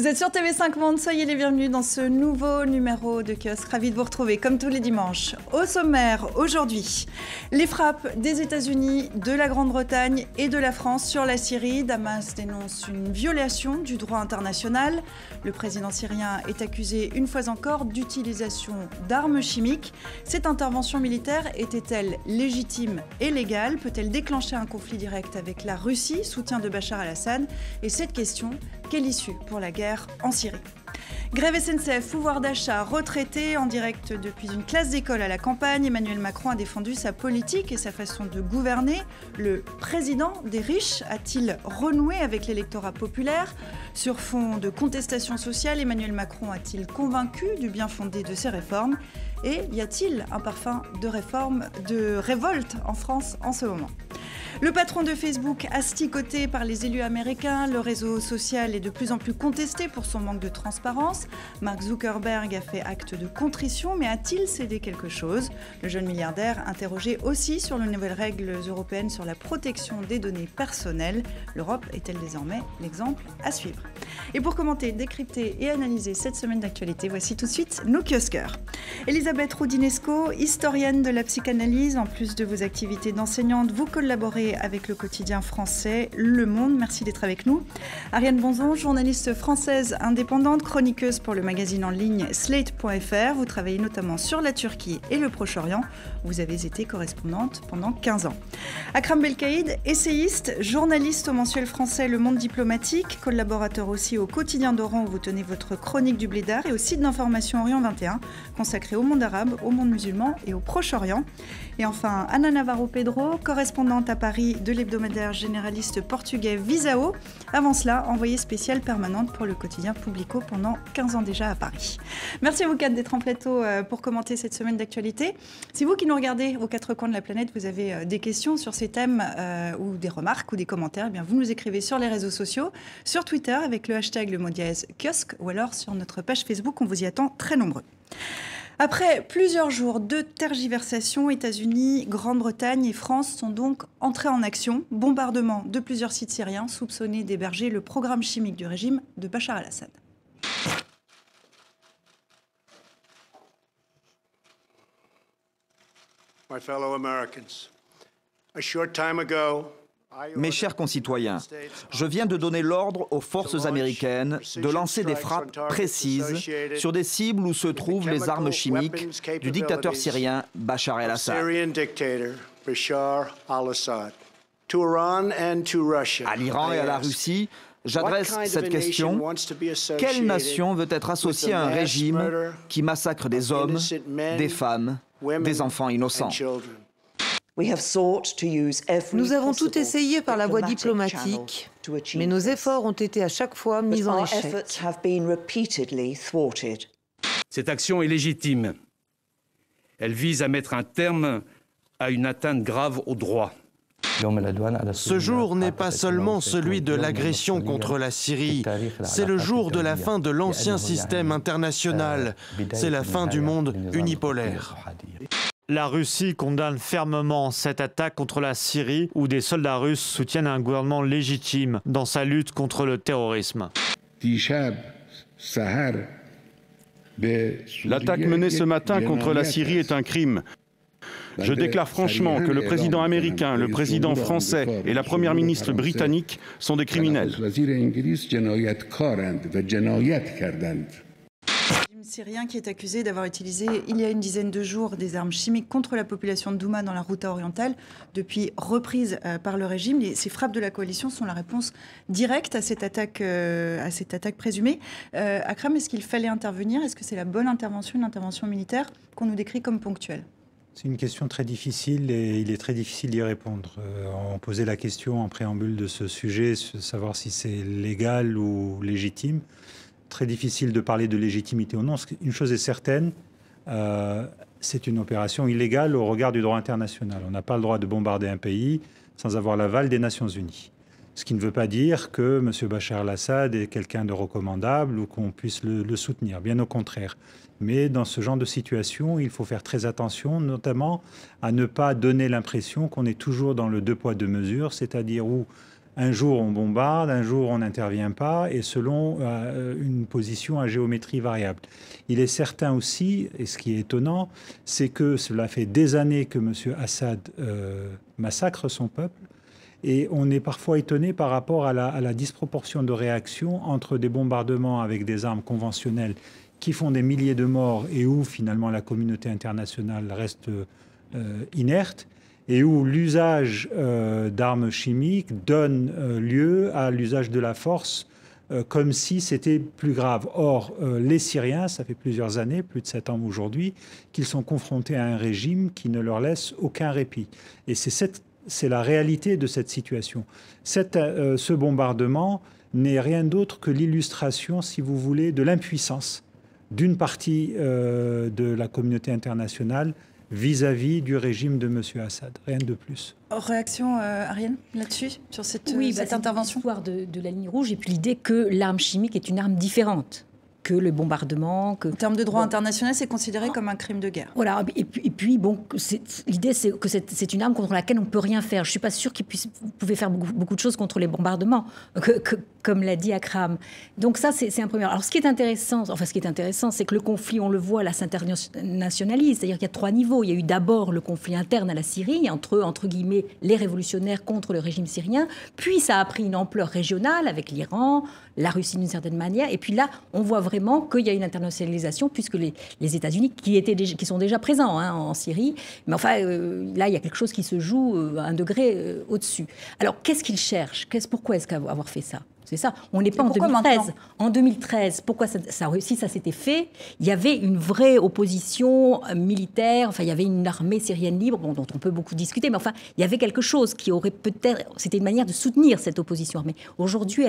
Vous êtes sur TV5 Monde, soyez les bienvenus dans ce nouveau numéro de Kiosque. Ravi de vous retrouver comme tous les dimanches. Au sommaire, aujourd'hui, les frappes des États-Unis, de la Grande-Bretagne et de la France sur la Syrie. Damas dénonce une violation du droit international. Le président syrien est accusé une fois encore d'utilisation d'armes chimiques. Cette intervention militaire était-elle légitime et légale? Peut-elle déclencher un conflit direct avec la Russie, soutien de Bachar el-Assad? Et cette question, quelle issue pour la guerre en Syrie? Grève SNCF, pouvoir d'achat, retraités, en direct depuis une classe d'école à la campagne. Emmanuel Macron a défendu sa politique et sa façon de gouverner. Le président des riches a-t-il renoué avec l'électorat populaire? Sur fond de contestation sociale, Emmanuel Macron a-t-il convaincu du bien fondé de ses réformes? Et y a-t-il un parfum de réforme, de révolte en France en ce moment? Le patron de Facebook, asticoté par les élus américains, le réseau social est de plus en plus contesté pour son manque de transparence. Mark Zuckerberg a fait acte de contrition, mais a-t-il cédé quelque chose? Le jeune milliardaire interrogé aussi sur les nouvelles règles européennes sur la protection des données personnelles. L'Europe est-elle désormais l'exemple à suivre? Et pour commenter, décrypter et analyser cette semaine d'actualité, voici tout de suite nos kiosqueurs. Elisabeth Roudinesco, historienne de la psychanalyse. En plus de vos activités d'enseignante, vous collaborez avec le quotidien français Le Monde. Merci d'être avec nous. Ariane Bonzon, journaliste française indépendante, chroniqueuse pour le magazine en ligne Slate.fr. Vous travaillez notamment sur la Turquie et le Proche-Orient. Vous avez été correspondante pendant 15 ans. Akram Belkaïd, essayiste, journaliste au mensuel français Le Monde diplomatique, collaborateur aussi au quotidien d'Oran où vous tenez votre chronique du Blédard et au site d'information Orient 21, consacré au monde arabe, au monde musulman et au Proche-Orient. Et enfin, Ana Navarro Pedro, correspondante à Paris de l'hebdomadaire généraliste portugais Visao. Avant cela, envoyée spéciale permanente pour le quotidien Publico pendant 15 ans déjà à Paris. Merci à vous quatre d'être en plateau pour commenter cette semaine d'actualité. Si vous qui nous regardez aux quatre coins de la planète, vous avez des questions sur ces thèmes ou des remarques ou des commentaires, eh bien vous nous écrivez sur les réseaux sociaux, sur Twitter avec le hashtag le mot dièse kiosque ou alors sur notre page Facebook, on vous y attend très nombreux. Après plusieurs jours de tergiversation, États-Unis, Grande-Bretagne et France sont donc entrés en action. Bombardement de plusieurs sites syriens soupçonnés d'héberger le programme chimique du régime de Bachar el-Assad. My fellow Americans, a short time ago, Mes chers concitoyens, je viens de donner l'ordre aux forces américaines de lancer des frappes précises sur des cibles où se trouvent les armes chimiques du dictateur syrien Bachar el-Assad. À l'Iran et à la Russie, j'adresse cette question. Quelle nation veut être associée à un régime qui massacre des hommes, des femmes, des enfants innocents ? Nous avons tout essayé par la voie diplomatique, mais nos efforts ont été à chaque fois mis en échec. Cette action est légitime. Elle vise à mettre un terme à une atteinte grave au droit. Ce jour n'est pas seulement celui de l'agression contre la Syrie, c'est le jour de la fin de l'ancien système international, c'est la fin du monde unipolaire. La Russie condamne fermement cette attaque contre la Syrie où des soldats russes soutiennent un gouvernement légitime dans sa lutte contre le terrorisme. L'attaque menée ce matin contre la Syrie est un crime. Je déclare franchement que le président américain, le président français et la première ministre britannique sont des criminels. Syrien qui est accusé d'avoir utilisé il y a une dizaine de jours des armes chimiques contre la population de Douma dans la Ghouta orientale, depuis reprise par le régime. Ces frappes de la coalition sont la réponse directe à cette attaque présumée. Akram, est-ce qu'il fallait intervenir? Est-ce que c'est la bonne intervention, une intervention militaire qu'on nous décrit comme ponctuelle? C'est une question très difficile et il est très difficile d'y répondre. On posait la question en préambule de ce sujet, savoir si c'est légal ou légitime. Très difficile de parler de légitimité ou non. Une chose est certaine, c'est une opération illégale au regard du droit international. On n'a pas le droit de bombarder un pays sans avoir l'aval des Nations Unies. Ce qui ne veut pas dire que M. Bachar el-Assad est quelqu'un de recommandable ou qu'on puisse le soutenir, bien au contraire. Mais dans ce genre de situation, il faut faire très attention, notamment à ne pas donner l'impression qu'on est toujours dans le deux poids, deux mesures, c'est-à-dire où Un jour, on bombarde, un jour, on n'intervient pas, et selon une position à géométrie variable. Il est certain aussi, et ce qui est étonnant, c'est que cela fait des années que M. Assad massacre son peuple, et on est parfois étonné par rapport à la disproportion de réaction entre des bombardements avec des armes conventionnelles qui font des milliers de morts et où finalement la communauté internationale reste inerte, et où l'usage d'armes chimiques donne lieu à l'usage de la force comme si c'était plus grave. Or, les Syriens, ça fait plusieurs années, plus de 7 ans aujourd'hui, qu'ils sont confrontés à un régime qui ne leur laisse aucun répit. Et c'est la réalité de cette situation. Ce bombardement n'est rien d'autre que l'illustration, si vous voulez, de l'impuissance d'une partie de la communauté internationale vis-à-vis du régime de M. Assad. Rien de plus. Réaction, Ariane, là-dessus, sur cette intervention? L'histoire de la ligne rouge et puis l'idée que l'arme chimique est une arme différente que le bombardement. En termes de droit international, c'est considéré comme un crime de guerre. Voilà, et puis bon, l'idée, c'est que c'est une arme contre laquelle on ne peut rien faire. Je ne suis pas sûre vous pouvez faire beaucoup de choses contre les bombardements, comme l'a dit Akram. Donc ça, c'est un premier. Alors ce qui est intéressant, c'est que le conflit, on le voit, là, s'internationalise. C'est-à-dire qu'il y a 3 niveaux. Il y a eu d'abord le conflit interne à la Syrie, entre guillemets, les révolutionnaires contre le régime syrien. Puis ça a pris une ampleur régionale avec l'Iran, la Russie d'une certaine manière. Et puis là, on voit vraiment qu'il y a une internationalisation, puisque les États-Unis, qui sont déjà présents en Syrie, mais enfin, là, il y a quelque chose qui se joue à un degré au-dessus. Alors, qu'est-ce qu'ils cherchent? Pourquoi est-ce qu'avoir fait ça? C'est ça. On n'est pas en 2013. Maintenant en 2013, pourquoi ça réussit? Ça s'était fait. Il y avait une vraie opposition militaire. Enfin, il y avait une armée syrienne libre, dont on peut beaucoup discuter. Mais enfin, il y avait quelque chose qui aurait peut-être... C'était une manière de soutenir cette opposition armée. Aujourd'hui,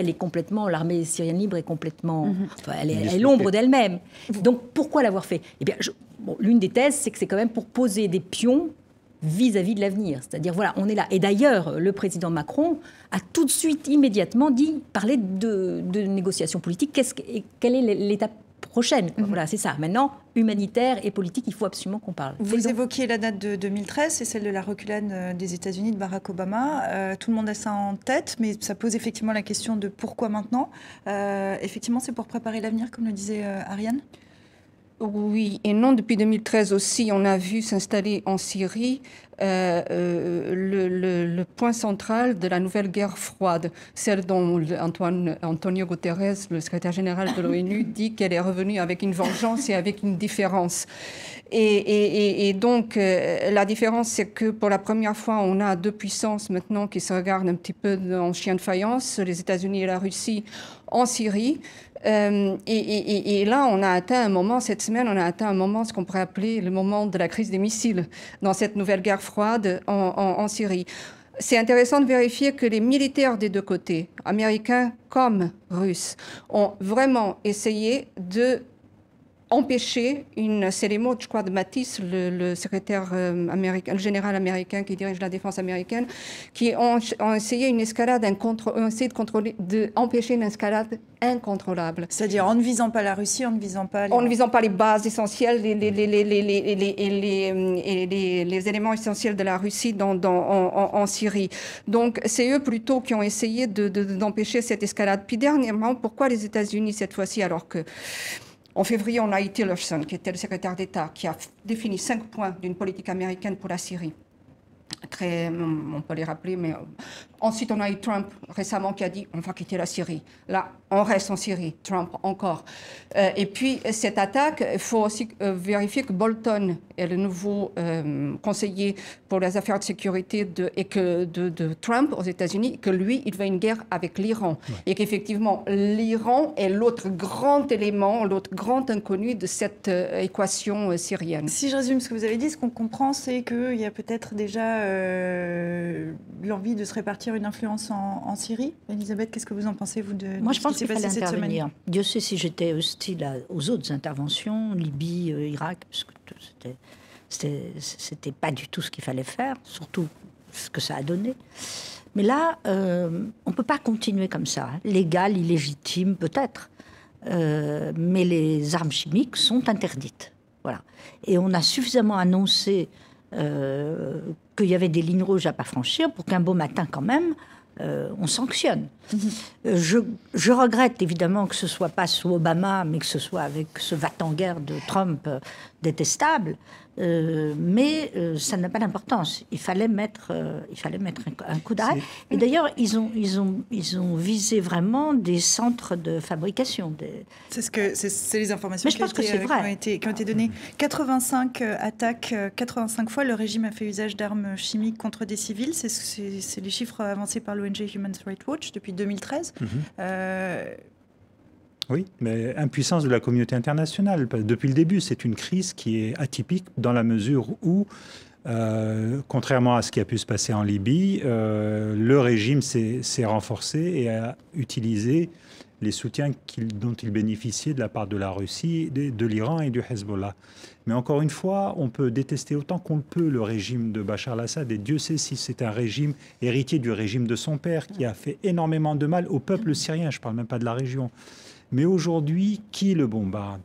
l'armée syrienne libre est complètement... elle est l'ombre d'elle-même. Donc, pourquoi l'avoir fait? Eh bien, l'une des thèses, c'est que c'est quand même pour poser des pions vis-à-vis de l'avenir. C'est-à-dire, voilà, on est là. Et d'ailleurs, le président Macron a tout de suite, immédiatement, parlé de négociations politiques. Quelle est l'étape prochaine? Voilà, c'est ça. Maintenant, humanitaire et politique, il faut absolument qu'on parle. Vous évoquiez la date de 2013, c'est celle de la reculade des États-Unis, de Barack Obama. Tout le monde a ça en tête, mais ça pose effectivement la question de pourquoi maintenant. Effectivement, c'est pour préparer l'avenir, comme le disait Ariane. Oui et non. Depuis 2013 aussi, on a vu s'installer en Syrie le point central de la nouvelle guerre froide, celle dont Antonio Guterres, le secrétaire général de l'ONU, dit qu'elle est revenue avec une vengeance et avec une différence. Et donc, la différence, c'est que pour la première fois, on a 2 puissances maintenant qui se regardent un petit peu en chien de faïence, les États-Unis et la Russie en Syrie. Et là, on a atteint un moment, cette semaine, ce qu'on pourrait appeler le moment de la crise des missiles dans cette nouvelle guerre froide en Syrie. C'est intéressant de vérifier que les militaires des 2 côtés, américains comme russes, ont vraiment essayé de empêcher c'est les mots, je crois, de Mattis, le secrétaire américain, le général américain qui dirige la défense américaine, qui ont essayé une escalade d'empêcher une escalade incontrôlable. C'est-à-dire en ne visant pas la Russie, en ne visant pas les bases essentielles, les éléments essentiels de la Russie en Syrie. Donc c'est eux plutôt qui ont essayé d'empêcher cette escalade. Puis dernièrement, pourquoi les États-Unis cette fois-ci, alors que en février, on a eu Tillerson, qui était le secrétaire d'État, qui a défini 5 points d'une politique américaine pour la Syrie. On peut les rappeler, mais ensuite on a eu Trump récemment qui a dit on va quitter la Syrie. Là, on reste en Syrie. Trump encore. Et puis cette attaque, il faut aussi vérifier que Bolton est le nouveau conseiller pour les affaires de sécurité de Trump aux États-Unis, que lui, il veut une guerre avec l'Iran. Ouais. Et qu'effectivement, l'Iran est l'autre grand élément, l'autre grand inconnu de cette équation syrienne. Si je résume ce que vous avez dit, ce qu'on comprend, c'est qu'il y a peut-être déjà l'envie de se répartir une influence en Syrie. Elisabeth, qu'est-ce que vous en pensez, vous, de Moi, je pense ce qui s'est passé cette semaine? Dieu sait si j'étais hostile aux autres interventions, Libye, Irak, parce que c'était pas du tout ce qu'il fallait faire, surtout ce que ça a donné. Mais là, on peut pas continuer comme ça. Légal, illégitime, peut-être. Mais les armes chimiques sont interdites. Voilà. Et on a suffisamment annoncé qu'il y avait des lignes rouges à pas franchir pour qu'un beau matin, quand même, on sanctionne. Je regrette évidemment que ce ne soit pas sous Obama, mais que ce soit avec ce va-t-en-guerre de Trump détestable. Mais ça n'a pas d'importance. Il fallait mettre un coup d'arrêt. Et d'ailleurs, ils ont visé vraiment des centres de fabrication. C'est les informations qui ont été données. 85 attaques, 85 fois, le régime a fait usage d'armes chimiques contre des civils. C'est les chiffres avancés par l'ONG Human Rights Watch depuis 2013. Oui, mais impuissance de la communauté internationale. Depuis le début, c'est une crise qui est atypique dans la mesure où, contrairement à ce qui a pu se passer en Libye, le régime s'est renforcé et a utilisé les soutiens dont il bénéficiait de la part de la Russie, de l'Iran et du Hezbollah. Mais encore une fois, on peut détester autant qu'on le peut le régime de Bachar al-Assad, et Dieu sait si c'est un régime héritier du régime de son père, qui a fait énormément de mal au peuple syrien, je ne parle même pas de la région. Mais aujourd'hui, qui le bombarde?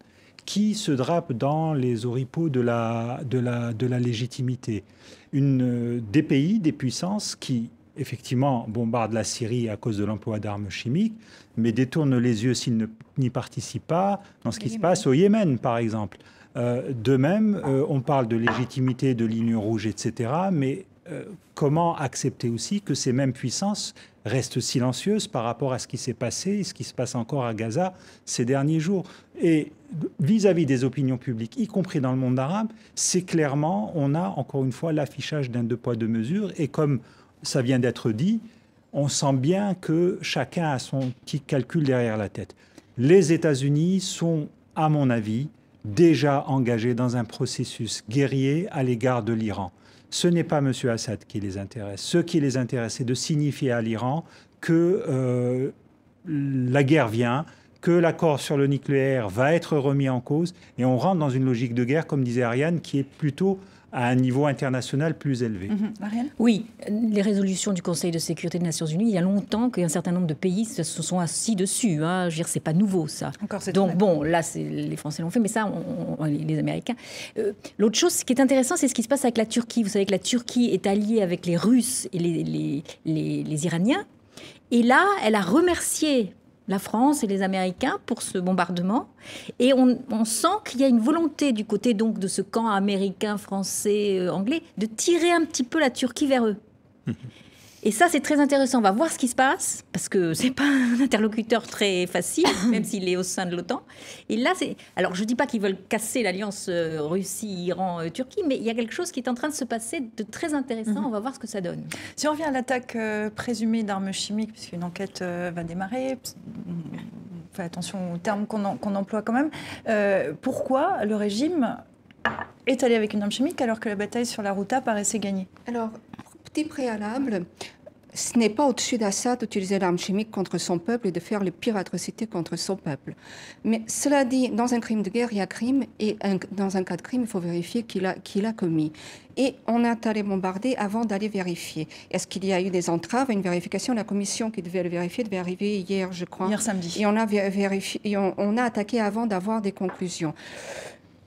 Qui se drape dans les oripeaux de la légitimité? Des pays, des puissances qui, effectivement, bombardent la Syrie à cause de l'emploi d'armes chimiques, mais détournent les yeux s'ils n'y participent pas dans ce qui se passe au Yémen, par exemple. De même, on parle de légitimité de lignes rouges, etc., mais comment accepter aussi que ces mêmes puissances restent silencieuses par rapport à ce qui s'est passé et ce qui se passe encore à Gaza ces derniers jours? Et vis-à-vis des opinions publiques, y compris dans le monde arabe, c'est clairement, on a encore une fois l'affichage d'un deux poids deux mesures, et comme ça vient d'être dit, on sent bien que chacun a son petit calcul derrière la tête. Les États-Unis sont, à mon avis, déjà engagés dans un processus guerrier à l'égard de l'Iran. Ce n'est pas M. Assad qui les intéresse. Ce qui les intéresse, c'est de signifier à l'Iran que la guerre vient, que l'accord sur le nucléaire va être remis en cause, et on rentre dans une logique de guerre, comme disait Ariane, qui est plutôt à un niveau international plus élevé. Ariane ? Oui, les résolutions du Conseil de sécurité des Nations Unies, il y a longtemps qu'un certain nombre de pays se sont assis dessus. Hein. Je veux dire, c'est pas nouveau, ça. Donc bon, là, les Français l'ont fait, mais ça, les Américains. L'autre chose qui est intéressant, c'est ce qui se passe avec la Turquie. Vous savez que la Turquie est alliée avec les Russes et les Iraniens. Et là, elle a remercié la France et les Américains pour ce bombardement. Et on sent qu'il y a une volonté du côté donc de ce camp américain, français, anglais, de tirer un petit peu la Turquie vers eux. Et ça, c'est très intéressant. On va voir ce qui se passe, parce que c'est pas un interlocuteur très facile, même s'il est au sein de l'OTAN. Et là, alors, je dis pas qu'ils veulent casser l'alliance Russie-Iran-Turquie, mais il y a quelque chose qui est en train de se passer de très intéressant. On va voir ce que ça donne. Si on revient à l'attaque présumée d'armes chimiques, puisqu'une enquête va démarrer, on fait attention aux termes qu'on emploie quand même, pourquoi le régime est allé avec une arme chimique alors que la bataille sur la Ghouta paraissait gagnée? Alors, petit préalable, ce n'est pas au-dessus d'Assad d'utiliser l'arme chimique contre son peuple et de faire les pires atrocités contre son peuple. Mais cela dit, dans un crime de guerre, il y a crime, et dans un cas de crime, il faut vérifier qu'il a commis. Et on est allé bombarder avant d'aller vérifier. Est-ce qu'il y a eu des entraves? Une vérification, la commission qui devait le vérifier devait arriver hier, je crois. Hier samedi. Et on a vérifié, et on a attaqué avant d'avoir des conclusions.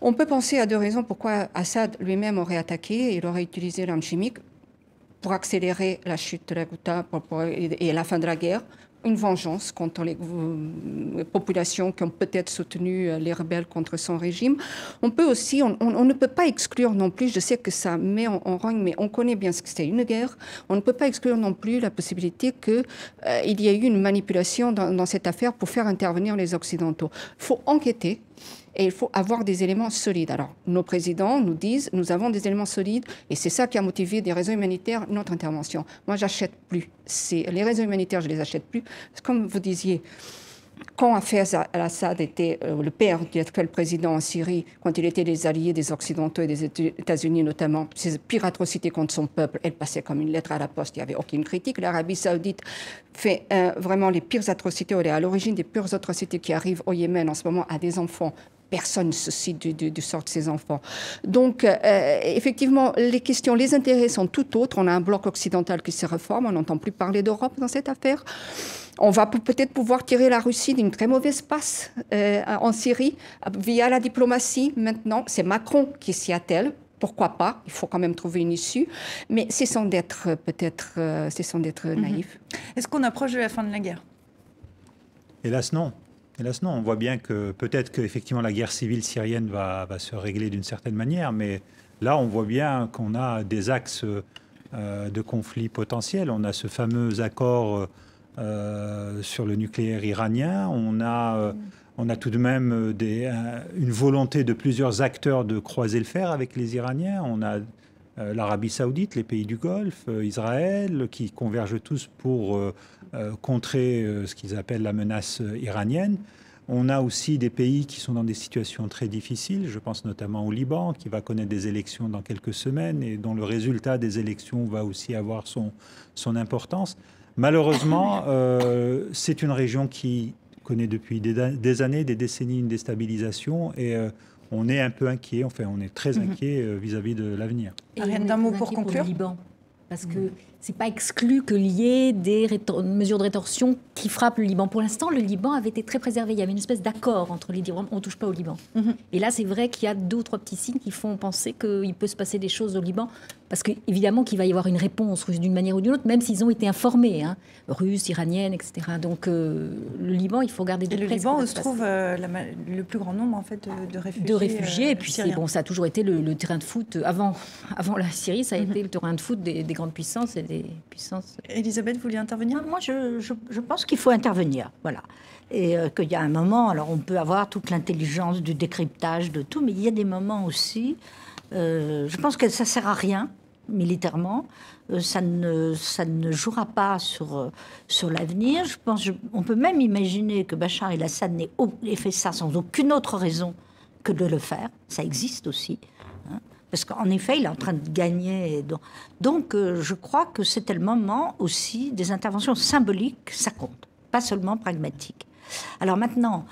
On peut penser à deux raisons pourquoi Assad lui-même aurait attaqué, il aurait utilisé l'arme chimique pour accélérer la chute de la Ghouta et la fin de la guerre, une vengeance contre les populations qui ont peut-être soutenu les rebelles contre son régime. On peut aussi, on ne peut pas exclure non plus, je sais que ça met en rogne, mais on connaît bien ce que c'est une guerre, on ne peut pas exclure non plus la possibilité qu'il y ait eu une manipulation dans cette affaire pour faire intervenir les Occidentaux. Il faut enquêter. Et il faut avoir des éléments solides. Alors, nos présidents nous disent, nous avons des éléments solides, et c'est ça qui a motivé des raisons humanitaires notre intervention. Moi, j'achète plus. Les raisons humanitaires, je les achète plus. Comme vous disiez, quand Hafez al-Assad était le père du actuel président en Syrie, quand il était des alliés des Occidentaux et des États-Unis notamment, ces pires atrocités contre son peuple, elle passait comme une lettre à la poste, il n'y avait aucune critique. L'Arabie saoudite fait vraiment les pires atrocités, elle est à l'origine des pires atrocités qui arrivent au Yémen en ce moment à des enfants. Personne ne se cite du sort de ces enfants. Donc, effectivement, les intérêts sont tout autres. On a un bloc occidental qui se reforme. On n'entend plus parler d'Europe dans cette affaire. On va peut-être pouvoir tirer la Russie d'une très mauvaise passe en Syrie via la diplomatie. Maintenant, c'est Macron qui s'y attelle. pourquoi pas, il faut quand même trouver une issue, mais c'est sans d'être naïf. Est-ce qu'on approche de la fin de la guerre? Hélas non. Hélas non. On voit bien que peut-être qu'effectivement la guerre civile syrienne va se régler d'une certaine manière, mais là on voit bien qu'on a des axes de conflit potentiels. On a ce fameux accord sur le nucléaire iranien, on a tout de même une volonté de plusieurs acteurs de croiser le fer avec les Iraniens. On a l'Arabie saoudite, les pays du Golfe, Israël, qui convergent tous pour contrer ce qu'ils appellent la menace iranienne. On a aussi des pays qui sont dans des situations très difficiles. Je pense notamment au Liban, qui va connaître des élections dans quelques semaines et dont le résultat des élections va aussi avoir son importance. Malheureusement, c'est une région qui connaît depuis des années, des décennies, une déstabilisation et on est un peu inquiet, enfin on est très inquiet vis-à-vis de l'avenir. Ariane, d'un mot pour conclure. Le Liban, parce que c'est pas exclu qu'il y ait des mesures de rétorsion qui frappent le Liban. Pour l'instant, le Liban avait été très préservé. Il y avait une espèce d'accord entre les dire on ne touche pas au Liban. Et là, c'est vrai qu'il y a 2 ou 3 petits signes qui font penser qu'il peut se passer des choses au Liban. Parce qu'évidemment qu'il va y avoir une réponse russe d'une manière ou d'une autre, même s'ils ont été informés, russes, iraniennes, etc. Donc le Liban, il faut garder de près. Et le Liban où se trouve le plus grand nombre en fait, de réfugiés. De réfugiés, et puis syriens. ça a toujours été le terrain de foot. Avant la Syrie, ça a été le terrain de foot des grandes puissances et des puissances. Elisabeth, vous vouliez intervenir? Moi, je pense qu'il faut intervenir, voilà. Et qu'il y a un moment, alors on peut avoir toute l'intelligence du décryptage de tout, mais il y a des moments aussi... je pense que ça ne sert à rien, militairement. Ça ne jouera pas sur l'avenir. Je pense on peut même imaginer que Bachar el-Assad ait fait ça sans aucune autre raison que de le faire. Ça existe aussi. Parce qu'en effet, il est en train de gagner. Donc je crois que c'était le moment aussi des interventions symboliques, ça compte, pas seulement pragmatiques. Alors maintenant,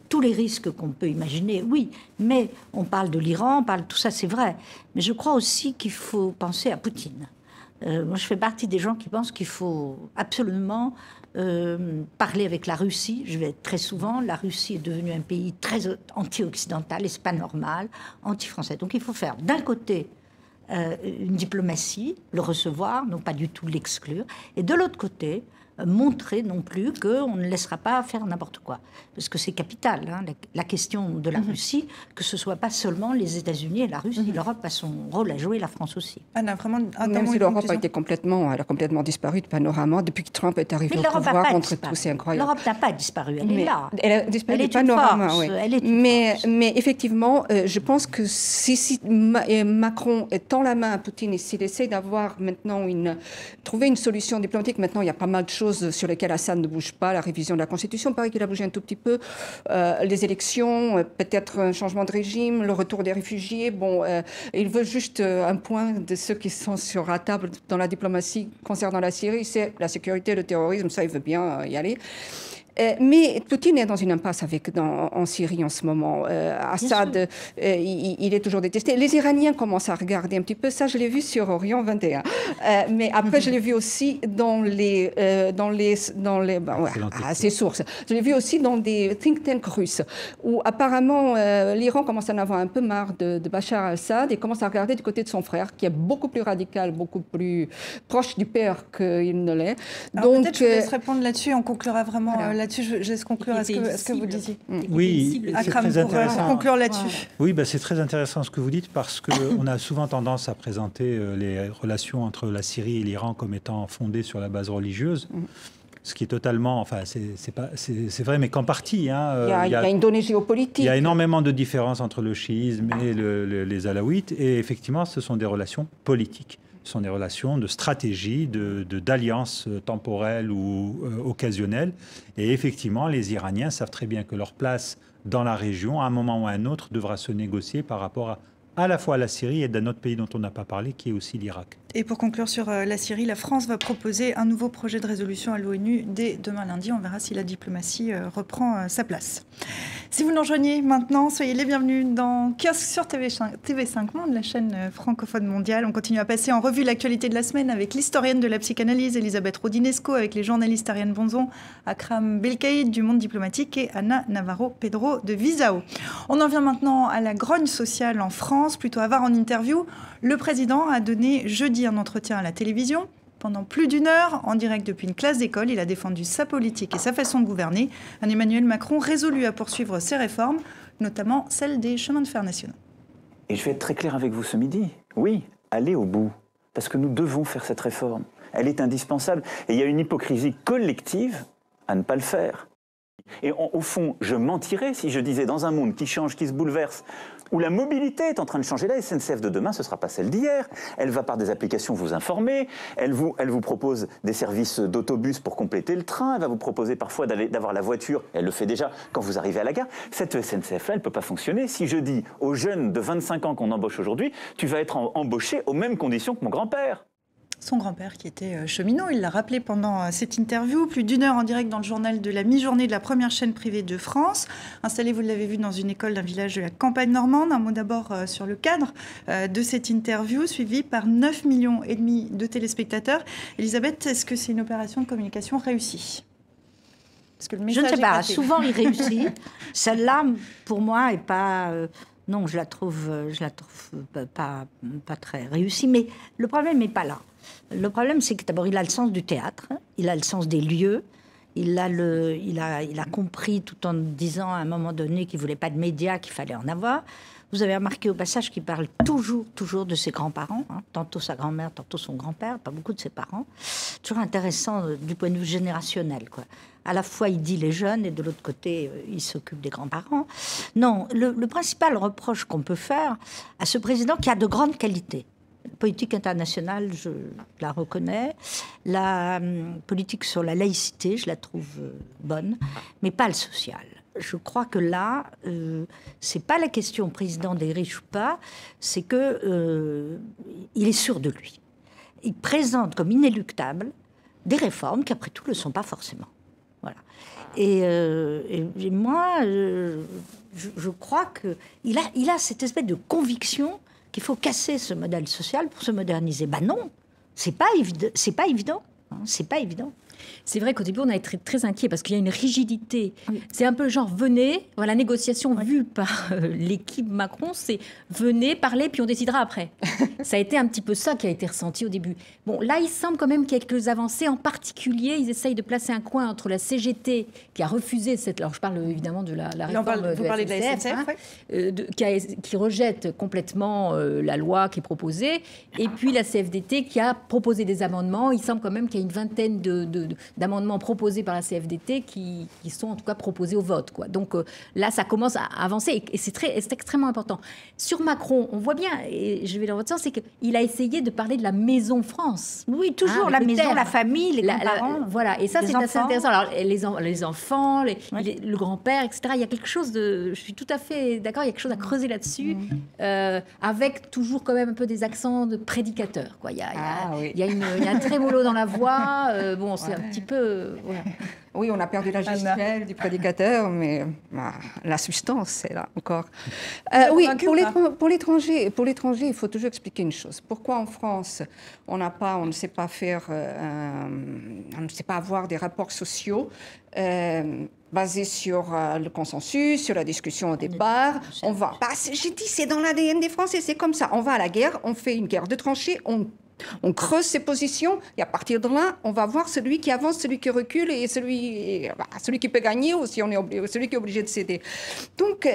tous les risques qu'on peut imaginer, oui, mais on parle de l'Iran, on parle de tout ça, c'est vrai. Mais je crois aussi qu'il faut penser à Poutine. Moi, je fais partie des gens qui pensent qu'il faut absolument parler avec la Russie. Je vais très souvent, la Russie est devenue un pays très anti-occidental, et c'est pas normal, anti-français. Donc il faut faire d'un côté une diplomatie, le recevoir, non pas du tout l'exclure, et de l'autre côté, montrer non plus qu'on ne laissera pas faire n'importe quoi. Parce que c'est capital, la question de la Russie, que ce ne soit pas seulement les États-Unis et la Russie. L'Europe a son rôle à jouer, la France aussi. Anna, vraiment, même si l'Europe a complètement disparu de panorama depuis que Trump est arrivé au pouvoir contre tout, c'est incroyable. L'Europe n'a pas disparu, elle est là. Elle a disparu du panorama, oui. Mais effectivement, je pense que si Macron tend la main à Poutine et s'il essaie d'avoir maintenant trouver une solution diplomatique, maintenant il y a pas mal de choses sur lesquelles Assad ne bouge pas, la révision de la Constitution, paraît qu'il a bougé un tout petit peu, les élections, peut-être un changement de régime, le retour des réfugiés. Bon, il veut juste un point de ceux qui sont sur la table dans la diplomatie concernant la Syrie, c'est la sécurité, le terrorisme, ça il veut bien y aller. Mais Poutine est dans une impasse en Syrie en ce moment. Assad, il est toujours détesté. Les Iraniens commencent à regarder un petit peu ça. Je l'ai vu sur Orient 21. Mais après, je l'ai vu aussi dans ses sources. Je l'ai vu aussi dans des think tanks russes où apparemment l'Iran commence à en avoir un peu marre de Bachar al-Assad et commence à regarder du côté de son frère, qui est beaucoup plus radical, beaucoup plus proche du père qu'il ne l'est. Donc peut-être je vous laisse répondre là-dessus. On conclura vraiment là-dessus. Je laisse conclure à ce que vous disiez. Oui, c'est très intéressant. Conclure là-dessus. Oui, c'est très intéressant ce que vous dites parce qu'on a souvent tendance à présenter les relations entre la Syrie et l'Iran comme étant fondées sur la base religieuse. Ce qui est totalement, enfin, c'est vrai, mais qu'en partie. Il y a une donnée géopolitique. Il y a énormément de différences entre le chiisme et les alaouites, et effectivement, ce sont des relations politiques. Ce sont des relations de stratégie, d'alliances temporelles ou occasionnelles. Et effectivement, les Iraniens savent très bien que leur place dans la région, à un moment ou à un autre, devra se négocier par rapport à la fois à la Syrie et d'un autre pays dont on n'a pas parlé, qui est aussi l'Irak. Et pour conclure sur la Syrie, la France va proposer un nouveau projet de résolution à l'ONU dès demain lundi. On verra si la diplomatie reprend sa place. Si vous nous rejoignez maintenant, soyez les bienvenus dans Kiosque sur TV5 Monde, la chaîne francophone mondiale. On continue à passer en revue l'actualité de la semaine avec l'historienne de la psychanalyse, Elisabeth Rodinesco, avec les journalistes Ariane Bonzon, Akram Belkaïd du Monde diplomatique et Anna Navarro-Pedro de Visao. On en vient maintenant à la grogne sociale en France. France, plutôt avare en interview. Le président a donné jeudi un entretien à la télévision. Pendant plus d'1 heure, en direct depuis une classe d'école, il a défendu sa politique et sa façon de gouverner. Un Emmanuel Macron résolu à poursuivre ses réformes, notamment celle des chemins de fer nationaux. Et je vais être très clair avec vous ce midi. Oui, allez au bout, parce que nous devons faire cette réforme. Elle est indispensable. Et il y a une hypocrisie collective à ne pas le faire. Et au fond, je mentirais si je disais dans un monde qui change, qui se bouleverse, où la mobilité est en train de changer. La SNCF de demain, ce ne sera pas celle d'hier. Elle va par des applications vous informer, elle vous propose des services d'autobus pour compléter le train, elle va vous proposer parfois d'avoir la voiture, elle le fait déjà quand vous arrivez à la gare. Cette SNCF-là, elle ne peut pas fonctionner. Si je dis aux jeunes de 25 ans qu'on embauche aujourd'hui, tu vas être embauché aux mêmes conditions que mon grand-père. Son grand-père qui était cheminot, il l'a rappelé pendant cette interview, plus d'1 heure en direct dans le journal de la mi-journée de la première chaîne privée de France. Installé, vous l'avez vu, dans une école d'un village de la campagne normande. Un mot d'abord sur le cadre de cette interview, suivi par 9,5 millions de téléspectateurs. Elisabeth, est-ce que c'est une opération de communication réussie? Parce que le message Je ne sais pas, passé. souvent il réussit. Celle-là, pour moi, est pas... non, je la trouve pas très réussie, mais le problème n'est pas là. Le problème, c'est que d'abord, il a le sens du théâtre, il a le sens des lieux, il a compris, tout en disant à un moment donné qu'il ne voulait pas de médias, qu'il fallait en avoir. Vous avez remarqué au passage qu'il parle toujours de ses grands-parents, hein, tantôt sa grand-mère, tantôt son grand-père, pas beaucoup de ses parents. Toujours intéressant du point de vue générationnel, quoi. À la fois, il dit les jeunes et de l'autre côté, il s'occupe des grands-parents. Non, le principal reproche qu'on peut faire à ce président qui a de grandes qualités, la politique internationale, je la reconnais, la politique sur la laïcité, je la trouve bonne, mais pas le social. Je crois que là, c'est pas la question président des riches ou pas, c'est que il est sûr de lui. Il présente comme inéluctable des réformes qui, après tout, ne le sont pas forcément. Voilà. Et moi, je crois qu'il a cette espèce de conviction qu'il faut casser ce modèle social pour se moderniser. Ben non, c'est pas évident. C'est pas évident. Hein, c'est pas évident. C'est vrai qu'au début, on a été très inquiets parce qu'il y a une rigidité. Oui. C'est un peu genre, venez, la négociation vue par l'équipe Macron, c'est venez, parlez, puis on décidera après. Ça a été un petit peu ça qui a été ressenti au début. Bon, là, il semble quand même qu'il y ait quelques avancées. En particulier, ils essayent de placer un coin entre la CGT, qui a refusé cette... Alors, je parle évidemment de la réforme vous parlez de la SNCF, hein, qui rejette complètement la loi qui est proposée, et puis la CFDT qui a proposé des amendements. Il semble quand même qu'il y a une vingtaine d'amendements proposés par la CFDT qui sont en tout cas proposés au vote, quoi. Donc là, ça commence à avancer et c'est extrêmement important. Sur Macron, on voit bien, et je vais dans votre sens, c'est qu'il a essayé de parler de la maison France. Oui, toujours la maison, la famille, les grands-parents. Voilà, et ça, c'est assez intéressant. Alors, les enfants, le grand-père, etc. Il y a quelque chose de... Je suis tout à fait d'accord, il y a quelque chose à creuser là-dessus, avec toujours quand même un peu des accents de prédicateur, quoi. Il y a un trémolo dans la voix, bon, c'est un petit peu... Voilà. Oui, on a perdu la gestuelle du prédicateur, mais la substance, c'est là encore. Oui, pour l'étranger, il faut toujours expliquer une chose. Pourquoi en France, on ne sait pas avoir des rapports sociaux basés sur le consensus, sur la discussion au départ. J'ai dit, c'est dans l'ADN des Français, c'est comme ça. On va à la guerre, on fait une guerre de tranchées, on creuse ses positions et à partir de là, on va voir celui qui avance, celui qui recule et celui qui peut gagner ou si celui qui est obligé de céder. Donc,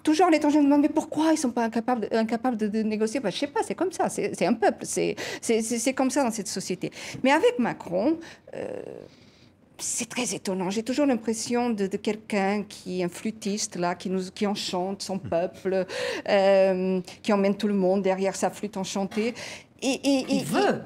toujours les gens me demandent mais pourquoi ils ne sont pas incapables de négocier? Je ne sais pas, c'est comme ça, c'est un peuple, c'est comme ça dans cette société. Mais avec Macron... c'est très étonnant. J'ai toujours l'impression de quelqu'un qui est un flûtiste, là, qui enchante son peuple, qui emmène tout le monde derrière sa flûte enchantée. Qui veut.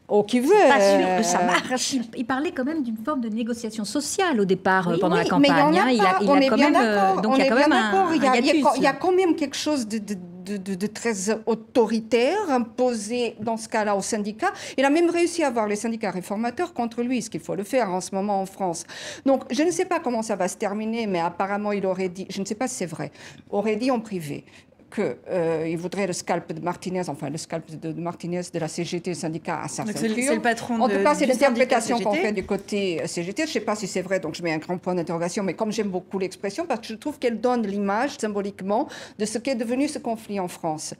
Oh, qui veut. Pas sûr que ça marche. Il parlait quand même d'une forme de négociation sociale au départ, pendant la campagne. Mais il y en a pas. On est bien d'accord. Donc il y a quand même un il y a quand même quelque chose de très autoritaire imposé dans ce cas-là aux syndicats. Il a même réussi à avoir les syndicats réformateurs contre lui, ce qu'il faut le faire en ce moment en France. Donc je ne sais pas comment ça va se terminer, mais apparemment il aurait dit, je ne sais pas si c'est vrai, aurait dit en privé, qu'il voudrait le scalp de Martinez, enfin le scalp de Martinez de la CGT, le syndicat à sa ceinture. C'est le patron en tout cas, c'est du l'interprétation qu'on fait du côté CGT. Je ne sais pas si c'est vrai, donc je mets un grand point d'interrogation, mais comme j'aime beaucoup l'expression, parce que je trouve qu'elle donne l'image symboliquement de ce qu'est devenu ce conflit en France.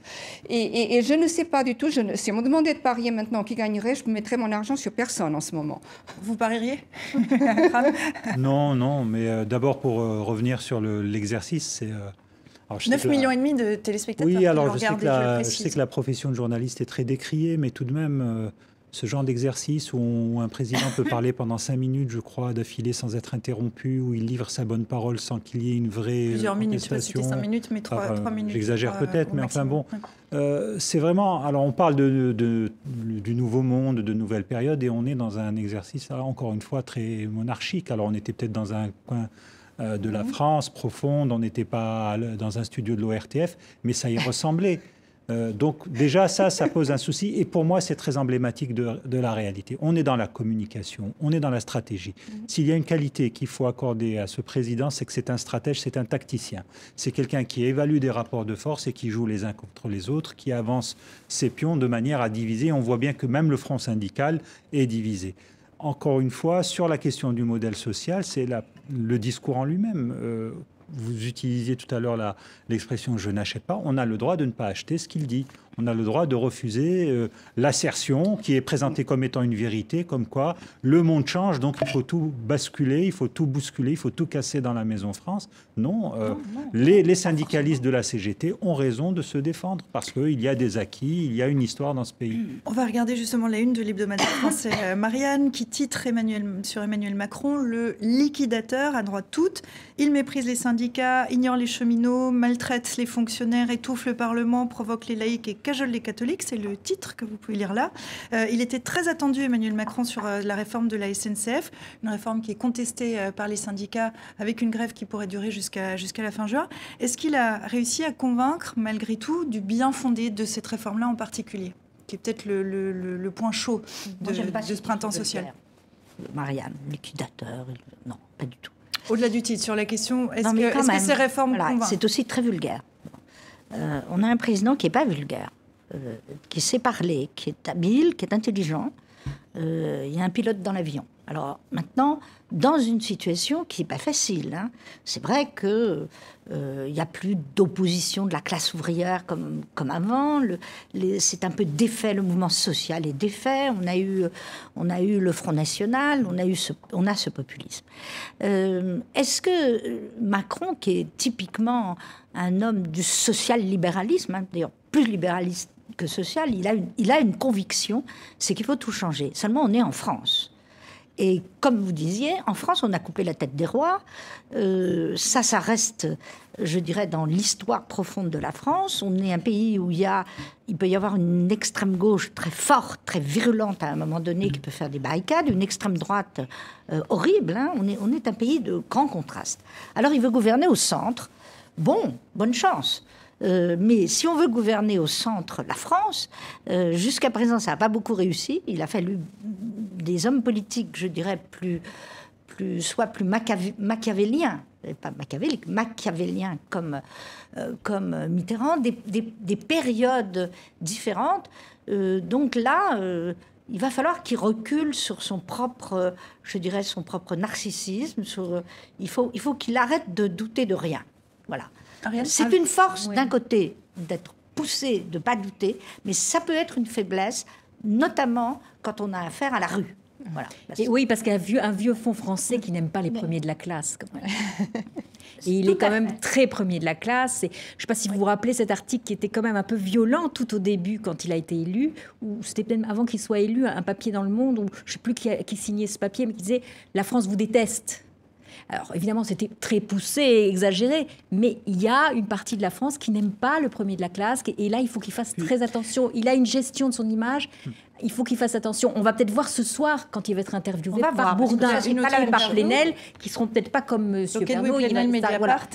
Et je ne sais pas du tout, si on me demandait de parier maintenant qui gagnerait, je mettrais mon argent sur personne en ce moment. Vous parieriez? Non, mais d'abord pour revenir sur l'exercice, c'est... 9,5 millions de téléspectateurs. Oui, alors je sais que la profession de journaliste est très décriée, mais tout de même, ce genre d'exercice où un président peut parler pendant 5 minutes, je crois, d'affilée sans être interrompu, où il livre sa bonne parole sans qu'il y ait une vraie Plusieurs minutes, je ne sais pas si c'était 5 minutes, mais 3 minutes. J'exagère peut-être, mais enfin bon, c'est vraiment... Alors on parle du nouveau monde, de nouvelles périodes, et on est dans un exercice, encore une fois, très monarchique. Alors on était peut-être dans un coin de la France profonde, on n'était pas dans un studio de l'ORTF, mais ça y ressemblait. Donc déjà, ça pose un souci. Et pour moi, c'est très emblématique de la réalité. On est dans la communication, on est dans la stratégie. S'il y a une qualité qu'il faut accorder à ce président, c'est que c'est un stratège, c'est un tacticien. C'est quelqu'un qui évalue des rapports de force et qui joue les uns contre les autres, qui avance ses pions de manière à diviser. On voit bien que même le front syndical est divisé. Encore une fois, sur la question du modèle social, c'est le discours en lui-même. Vous utilisiez tout à l'heure l'expression « je n'achète pas ». On a le droit de ne pas acheter ce qu'il dit. On a le droit de refuser l'assertion qui est présentée comme étant une vérité, comme quoi le monde change, donc il faut tout basculer, il faut tout bousculer, il faut tout casser dans la Maison France. Non, les syndicalistes de la CGT ont raison de se défendre parce qu'il y a des acquis, il y a une histoire dans ce pays. On va regarder justement la une de l'hebdomadaire français Marianne qui titre sur Emmanuel Macron, le liquidateur à droite toute. Il méprise les syndicats, ignore les cheminots, maltraite les fonctionnaires, étouffe le Parlement, provoque les laïcs et cajole les catholiques. C'est le titre que vous pouvez lire là. Il était très attendu, Emmanuel Macron, sur la réforme de la SNCF, une réforme qui est contestée par les syndicats avec une grève qui pourrait durer jusqu'à la fin juin. Est-ce qu'il a réussi à convaincre, malgré tout, du bien fondé de cette réforme-là en particulier, qui est peut-être le point chaud de ce printemps social? Marianne, liquidateur, non, pas du tout. Au-delà du titre, sur la question, est-ce que ces réformes convainquent? C'est aussi très vulgaire. On a un président qui n'est pas vulgaire, qui sait parler, qui est habile, qui est intelligent. Il y a un pilote dans l'avion. Alors maintenant, dans une situation qui n'est pas facile, hein, c'est vrai qu'il n'y a plus d'opposition de la classe ouvrière comme avant. C'est un peu défait, le mouvement social est défait. On a eu le Front National, on a ce populisme. Est-ce que Macron, qui est typiquement un homme du social-libéralisme, hein, d'ailleurs plus libéraliste que social, il a une conviction, c'est qu'il faut tout changer. Seulement, on est en France. Et comme vous disiez, en France, on a coupé la tête des rois. Ça reste, je dirais, dans l'histoire profonde de la France. On est un pays où il peut y avoir une extrême gauche très forte, très virulente à un moment donné, qui peut faire des barricades, une extrême droite horrible. Hein. On est un pays de grand contraste. Alors, il veut gouverner au centre. Bon, bonne chance. Mais si on veut gouverner au centre la France, jusqu'à présent, ça n'a pas beaucoup réussi. Il a fallu des hommes politiques, je dirais, soit plus machiavéliens, pas machiavéliques, machiavéliens comme Mitterrand, des périodes différentes. Donc là, il va falloir qu'il recule sur son propre, je dirais, son propre narcissisme. Il faut qu'il arrête de douter de rien. Voilà. C'est une force, d'un côté, d'être poussé, de ne pas douter, mais ça peut être une faiblesse, notamment quand on a affaire à la rue. Voilà. Et oui, parce qu'il y a un vieux fond français qui n'aime pas les premiers de la classe. Quand même. Et il est quand même très premier de la classe. Et je ne sais pas si vous vous rappelez cet article qui était quand même un peu violent tout au début quand il a été élu, ou c'était même avant qu'il soit élu, un papier dans Le Monde, où je ne sais plus qui signait ce papier, mais qui disait « La France vous déteste ». Alors, évidemment, c'était très poussé, exagéré, mais il y a une partie de la France qui n'aime pas le premier de la classe, et là, il faut qu'il fasse très attention. Il a une gestion de son image il faut qu'il fasse attention. On va peut-être voir ce soir, quand il va être interviewé par voir, Bourdin et par Plenel, qui seront peut-être pas comme M. Pernot. Plenel, Mediapart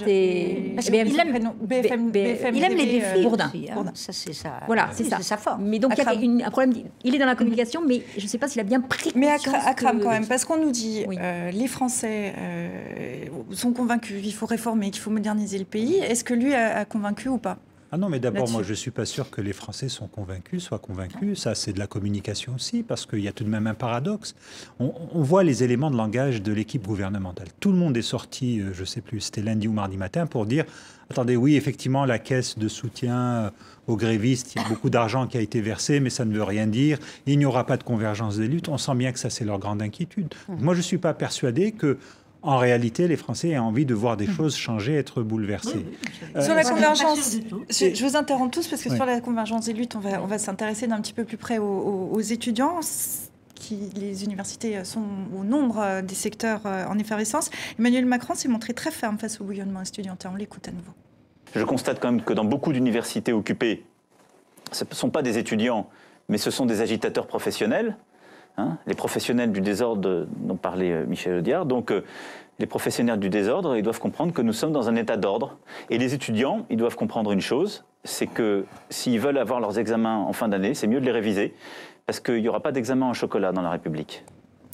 et... Parce qu'il aime les défis. Bourdin. Ça, c'est ça. Voilà, c'est sa forme. Mais donc, il y a un problème. Il est dans la communication, mais je ne sais pas s'il a bien pris conscience. Mais Akram, quand même, parce qu'on nous dit les Français sont convaincus, il faut réformer, qu'il faut moderniser le pays. Est-ce que lui a convaincu ou pas ? Ah non, mais d'abord, moi, je ne suis pas sûr que les Français soient convaincus. Ça, c'est de la communication aussi, parce qu'il y a tout de même un paradoxe. On voit les éléments de langage de l'équipe gouvernementale. Tout le monde est sorti, je ne sais plus, c'était lundi ou mardi matin, pour dire, attendez, oui, effectivement, la caisse de soutien aux grévistes, il y a beaucoup d'argent qui a été versé, mais ça ne veut rien dire. Il n'y aura pas de convergence des luttes. On sent bien que ça, c'est leur grande inquiétude. Moi, je ne suis pas persuadé que... En réalité, les Français ont envie de voir des choses changer, être bouleversées. Sur la convergence, je vous interromps tous parce que sur la convergence des luttes, on va s'intéresser d'un petit peu plus près aux étudiants. Les universités sont au nombre des secteurs en effervescence. Emmanuel Macron s'est montré très ferme face au bouillonnement estudiantin. On l'écoute à nouveau. Je constate quand même que dans beaucoup d'universités occupées, ce ne sont pas des étudiants, mais ce sont des agitateurs professionnels. Les professionnels du désordre dont parlait Michel Audiard. Donc, les professionnels du désordre, ils doivent comprendre que nous sommes dans un état d'ordre. Et les étudiants, ils doivent comprendre une chose, c'est que s'ils veulent avoir leurs examens en fin d'année, c'est mieux de les réviser, parce qu'il n'y aura pas d'examen en chocolat dans la République.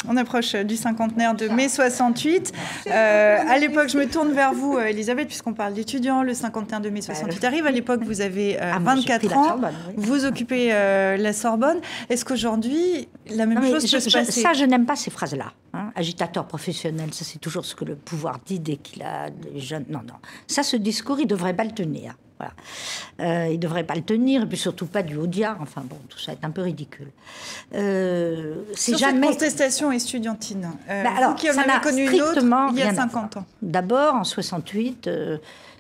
On approche du cinquantenaire de mai 68. À l'époque, je me tourne vers vous, Elisabeth, puisqu'on parle d'étudiants. Le cinquantenaire de mai 68 arrive. À l'époque, vous avez 24 ans. Sorbonne, oui. Vous occupez la Sorbonne. Est-ce qu'aujourd'hui, la même chose peut se passer ? Ça, je n'aime pas ces phrases-là. Agitateur professionnel, ça, c'est toujours ce que le pouvoir dit dès qu'il a des jeunes. Non. Ça, ce discours, il ne devrait pas le tenir. Voilà. Il ne devrait pas le tenir, et puis surtout pas du Audiard. Enfin bon, tout ça est un peu ridicule. Sur cette contestation estudiantine, alors, vous qui en avez connu une autre il y a 50 ans. D'abord, en 68,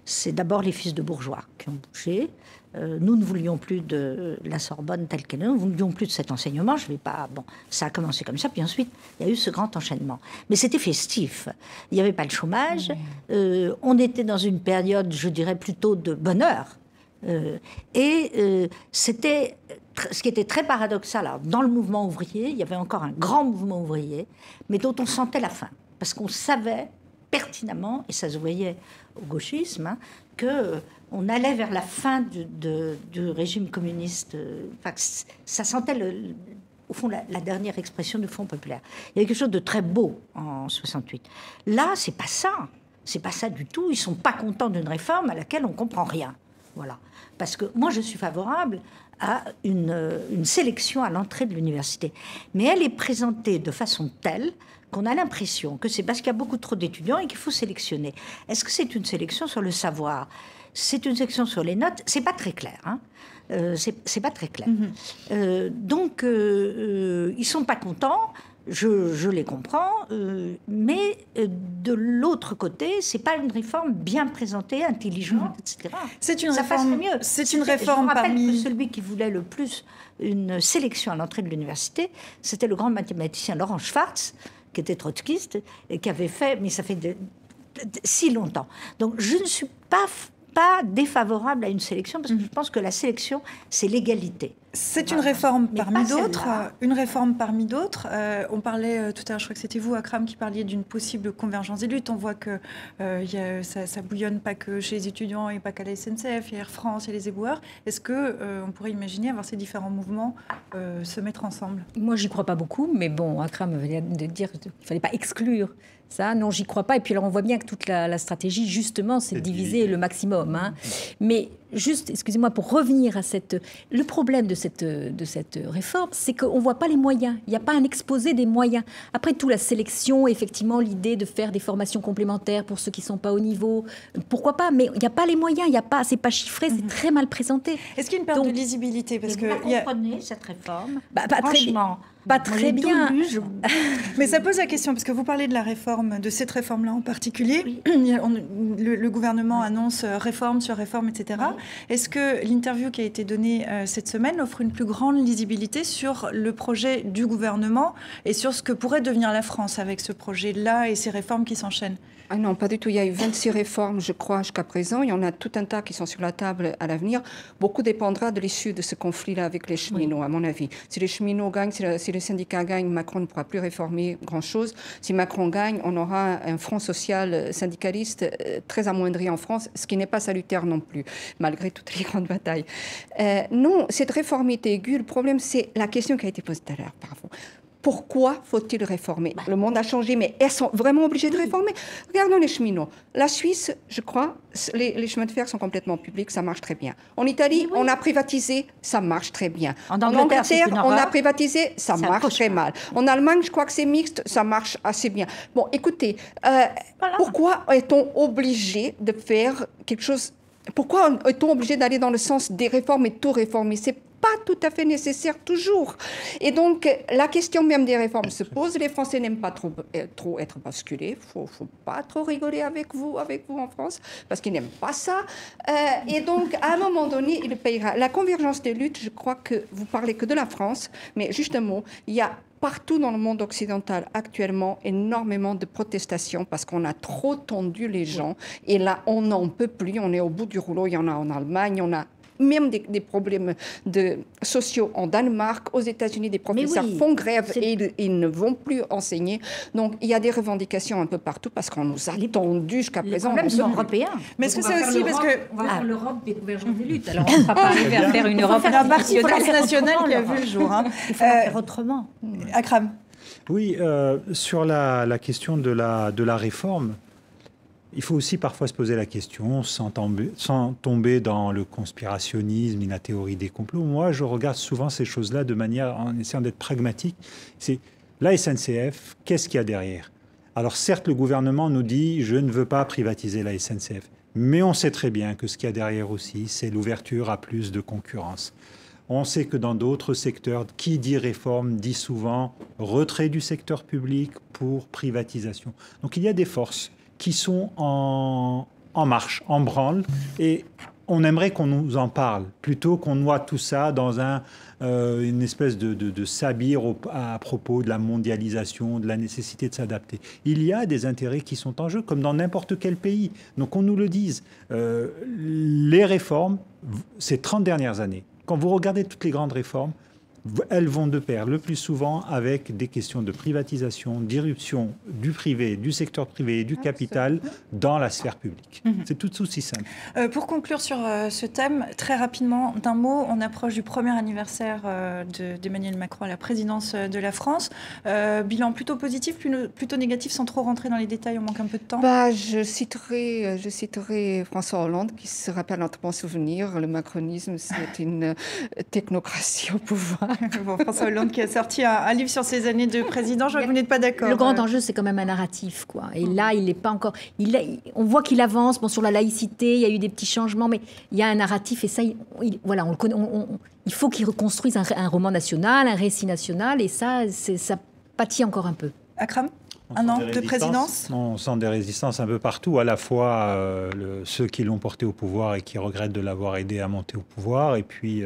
c'est d'abord les fils de bourgeois qui ont bougé. Nous ne voulions plus de la Sorbonne telle qu'elle est, nous ne voulions plus de cet enseignement. Je vais pas. Bon, ça a commencé comme ça, puis ensuite il y a eu ce grand enchaînement. Mais c'était festif. Il n'y avait pas le chômage. On était dans une période, je dirais plutôt de bonheur. C'était ce qui était très paradoxal. Alors, dans le mouvement ouvrier, il y avait encore un grand mouvement ouvrier, mais dont on sentait la fin, parce qu'on savait pertinemment, et ça se voyait au gauchisme, que on allait vers la fin du régime communiste. Ça sentait, au fond, la dernière expression du Front populaire. Il y a quelque chose de très beau en 68. Là, c'est pas ça. C'est pas ça du tout. Ils sont pas contents d'une réforme à laquelle on comprend rien. Voilà. Parce que moi, je suis favorable à une sélection à l'entrée de l'université. Mais elle est présentée de façon telle qu'on a l'impression que c'est parce qu'il y a beaucoup trop d'étudiants et qu'il faut sélectionner. Est-ce que c'est une sélection sur le savoir ? C'est une sélection sur les notes ? C'est pas très clair. C'est pas très clair. Donc, ils sont pas contents. Je les comprends, mais de l'autre côté, c'est pas une réforme bien présentée, intelligente, etc. C'est une réforme. Mieux. C'est une réforme. Je me rappelle que celui qui voulait le plus une sélection à l'entrée de l'université, c'était le grand mathématicien Laurent Schwartz, qui était trotskiste et qui avait fait, mais ça fait si longtemps. Donc je ne suis pas défavorable à une sélection, parce que je pense que la sélection, c'est l'égalité. C'est une réforme parmi d'autres. Une réforme parmi d'autres. On parlait tout à l'heure, je crois que c'était vous, Akram, qui parliez d'une possible convergence des luttes. On voit que ça bouillonne pas que chez les étudiants et pas qu'à la SNCF, il y a Air France, il y a les éboueurs. Est-ce qu'on pourrait imaginer avoir ces différents mouvements se mettre ensemble ? Moi, j'y crois pas beaucoup, mais bon, Akram venait de dire qu'il ne fallait pas exclure ça. Non, j'y crois pas. Et puis alors, on voit bien que toute la stratégie, justement, c'est de diviser le maximum. Mais juste, excusez-moi, pour revenir à le problème de cette réforme, c'est qu'on ne voit pas les moyens. Il n'y a pas un exposé des moyens. Après tout, la sélection, effectivement, l'idée de faire des formations complémentaires pour ceux qui ne sont pas au niveau, pourquoi pas ? Mais il n'y a pas les moyens, c'est pas chiffré, c'est très mal présenté. Est-ce qu'il y a une perte de lisibilité ? Parce que vous comprenez cette réforme ? Franchement, pas très bien. Mais ça pose la question, parce que vous parlez de la réforme, de cette réforme-là en particulier. Oui. Le gouvernement annonce réforme sur réforme, etc. Oui. Est-ce que l'interview qui a été donnée cette semaine offre une plus grande lisibilité sur le projet du gouvernement et sur ce que pourrait devenir la France avec ce projet-là et ces réformes qui s'enchaînent ? Ah non, pas du tout. Il y a eu 26 réformes, je crois, jusqu'à présent. Il y en a tout un tas qui sont sur la table à l'avenir. Beaucoup dépendra de l'issue de ce conflit-là avec les cheminots, à mon avis. Si les cheminots gagnent, si les syndicats gagnent, Macron ne pourra plus réformer grand-chose. Si Macron gagne, on aura un front social syndicaliste très amoindri en France, ce qui n'est pas salutaire non plus, malgré toutes les grandes batailles. Non, cette réforme est aiguë. Le problème, c'est la question qui a été posée tout à l'heure par vous. Pourquoi faut-il réformer? Le monde a changé, mais elles sont vraiment obligées de réformer. Regardons les cheminots. La Suisse, je crois, les chemins de fer sont complètement publics, ça marche très bien. En Italie, on a privatisé, ça marche très bien. En Angleterre, on a privatisé, ça marche très mal. En Allemagne, je crois que c'est mixte, ça marche assez bien. Bon, écoutez, pourquoi est-on obligé de faire quelque chose? Pourquoi est-on obligé d'aller dans le sens des réformes et tout réformer? C'est pas tout à fait nécessaire toujours. Et donc, la question même des réformes se pose. Les Français n'aiment pas trop être basculés. Faut pas trop rigoler avec vous en France, parce qu'ils n'aiment pas ça. Et donc, à un moment donné, il payera. La convergence des luttes, je crois que vous parlez que de la France, mais juste un mot, il y a partout dans le monde occidental actuellement énormément de protestations parce qu'on a trop tendu les gens. Et là, on n'en peut plus. On est au bout du rouleau. Il y en a en Allemagne, on a même des problèmes sociaux en Danemark, aux États-Unis, des professeurs font grève et ils ne vont plus enseigner. Donc, il y a des revendications un peu partout parce qu'on nous a tendu jusqu'à présent. Les problèmes sont européens. Mais est-ce que c'est aussi parce que... On va faire l'Europe des convergences des luttes. Alors, on ne va pas arriver à faire une Europe nationale qui a vu le jour. Il faut faire autrement. Akram. Oui, sur la question de la réforme, il faut aussi parfois se poser la question, sans tomber dans le conspirationnisme et la théorie des complots. Moi, je regarde souvent ces choses-là de manière, en essayant d'être pragmatique. C'est la SNCF, qu'est-ce qu'il y a derrière? Alors certes, le gouvernement nous dit « je ne veux pas privatiser la SNCF ». Mais on sait très bien que ce qu'il y a derrière aussi, c'est l'ouverture à plus de concurrence. On sait que dans d'autres secteurs, qui dit réforme dit souvent retrait du secteur public pour privatisation. Donc il y a des forces qui sont en marche, en branle, et on aimerait qu'on nous en parle, plutôt qu'on noie tout ça dans une espèce de sabir à propos de la mondialisation, de la nécessité de s'adapter. Il y a des intérêts qui sont en jeu, comme dans n'importe quel pays. Donc on nous le dise. Les réformes, ces 30 dernières années, quand vous regardez toutes les grandes réformes, elles vont de pair le plus souvent avec des questions de privatisation, d'irruption du privé, du secteur privé et du capital dans la sphère publique. C'est tout aussi simple. Pour conclure sur ce thème, très rapidement, d'un mot, on approche du premier anniversaire d'Emmanuel Macron à la présidence de la France. Bilan plutôt positif, plutôt négatif, sans trop rentrer dans les détails, on manque un peu de temps. Je citerai François Hollande, qui se rappelle notre bon souvenir. Le macronisme, c'est une technocratie au pouvoir. Bon, François Hollande qui a sorti un livre sur ses années de président, je vois que vous n'êtes pas d'accord. Le grand enjeu, c'est quand même un narratif, quoi. Et là, il n'est pas encore... on voit qu'il avance. Bon, sur la laïcité, il y a eu des petits changements, mais il y a un narratif, et ça, voilà, on le connaît. Il faut qu'il reconstruise un roman national, un récit national, et ça pâtit encore un peu. Akram ? Un an de présidence ? On sent des résistances un peu partout, à la fois ceux qui l'ont porté au pouvoir et qui regrettent de l'avoir aidé à monter au pouvoir, et puis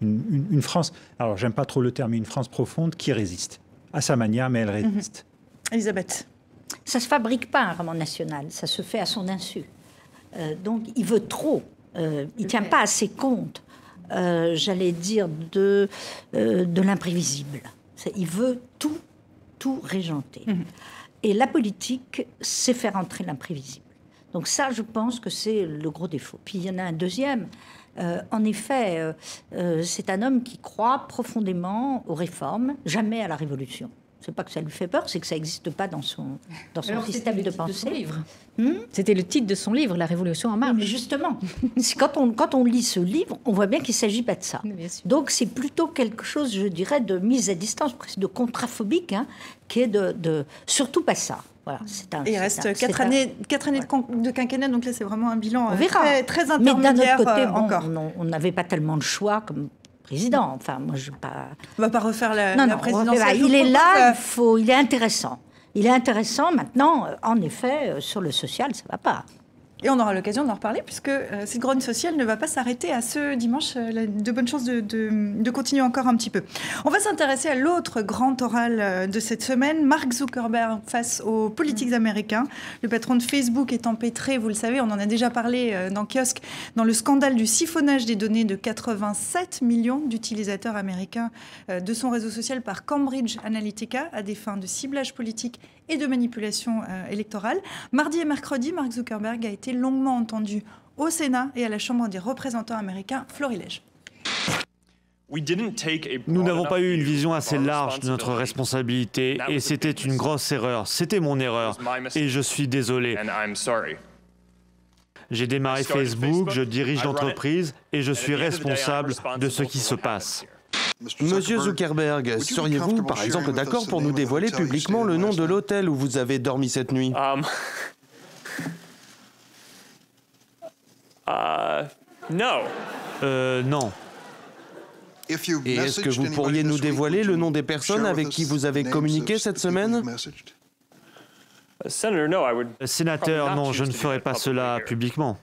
une France, alors j'aime pas trop le terme, mais une France profonde qui résiste, à sa manière, mais elle résiste. Elisabeth ? Ça ne se fabrique pas un roman national, ça se fait à son insu. Donc il veut trop, il ne tient pas assez compte, j'allais dire, de l'imprévisible. Il veut tout régenter. Et la politique, c'est faire entrer l'imprévisible. Donc ça, je pense que c'est le gros défaut. Puis il y en a un deuxième. En effet, c'est un homme qui croit profondément aux réformes, jamais à la révolution. C'est pas que ça lui fait peur, c'est que ça n'existe pas dans son système de pensée. C'était le titre de son livre, La Révolution en marche. Mais justement, quand on lit ce livre, on voit bien qu'il ne s'agit pas de ça. Donc c'est plutôt quelque chose, je dirais, de mise à distance, presque de contraphobique, qui est surtout pas ça. Voilà, il reste 4 années de quinquennat, donc là c'est vraiment un bilan très intermédiaire. Mais d'un autre côté, encore. On n'avait pas tellement de choix comme président. Enfin, moi, je pas... On ne va pas refaire la présidence. Il est là, il est intéressant. Il est intéressant maintenant, en effet, sur le social, ça ne va pas. Et on aura l'occasion d'en reparler puisque cette grogne sociale ne va pas s'arrêter à ce dimanche. De bonnes chances de continuer encore un petit peu. On va s'intéresser à l'autre grand oral de cette semaine. Mark Zuckerberg face aux politiques américains. Le patron de Facebook est empêtré, vous le savez, on en a déjà parlé dans Kiosque, dans le scandale du siphonnage des données de 87 millions d'utilisateurs américains de son réseau social par Cambridge Analytica à des fins de ciblage politique et de manipulation électorale. Mardi et mercredi, Mark Zuckerberg a été longuement entendu au Sénat et à la Chambre des représentants américains. Florilège. Nous n'avons pas eu une vision assez large de notre responsabilité et c'était une grosse erreur. C'était mon erreur et je suis désolé. J'ai démarré Facebook, je dirige l'entreprise et je suis responsable de ce qui se passe. Monsieur Zuckerberg, seriez-vous par exemple d'accord pour nous dévoiler publiquement le nom de l'hôtel où vous avez dormi cette nuit? Non. Et est-ce que vous pourriez nous dévoiler le nom des personnes avec qui vous avez communiqué cette semaine? Sénateur, non, je ne ferai pas cela publiquement.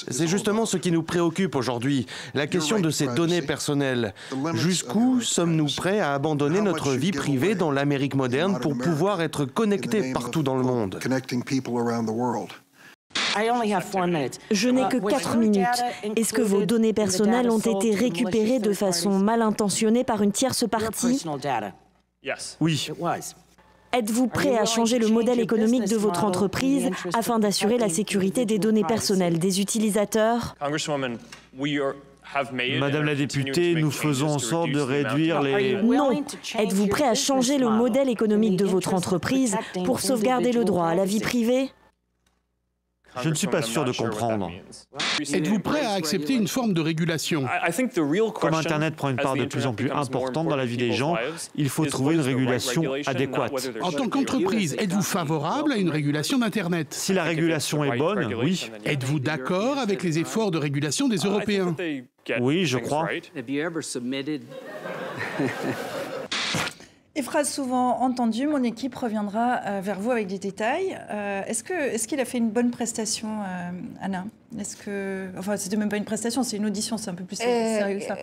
C'est justement ce qui nous préoccupe aujourd'hui, la question de ces données personnelles. Jusqu'où sommes-nous prêts à abandonner notre vie privée dans l'Amérique moderne pour pouvoir être connectés partout dans le monde? Je n'ai que 4 minutes. Est-ce que vos données personnelles ont été récupérées de façon mal intentionnée par une tierce partie? Oui. Êtes-vous prêt à changer le modèle économique de votre entreprise afin d'assurer la sécurité des données personnelles des utilisateurs? Madame la députée, nous faisons en sorte de réduire les... Non. Êtes-vous prêt à changer le modèle économique de votre entreprise pour sauvegarder le droit à la vie privée? Je ne suis pas sûr de comprendre. Êtes-vous prêt à accepter une forme de régulation? Comme Internet prend une part de plus en plus importante dans la vie des gens, il faut trouver une régulation adéquate. En tant qu'entreprise, êtes-vous favorable à une régulation d'Internet? Si la régulation est bonne, oui. Êtes-vous d'accord avec les efforts de régulation des Européens? Oui, je crois. Et phrase souvent entendue, mon équipe reviendra vers vous avec des détails. Est-ce qu'il a fait une bonne prestation, Anna? Enfin, c'était même pas une prestation, c'est une audition, c'est un peu plus sérieux que ça.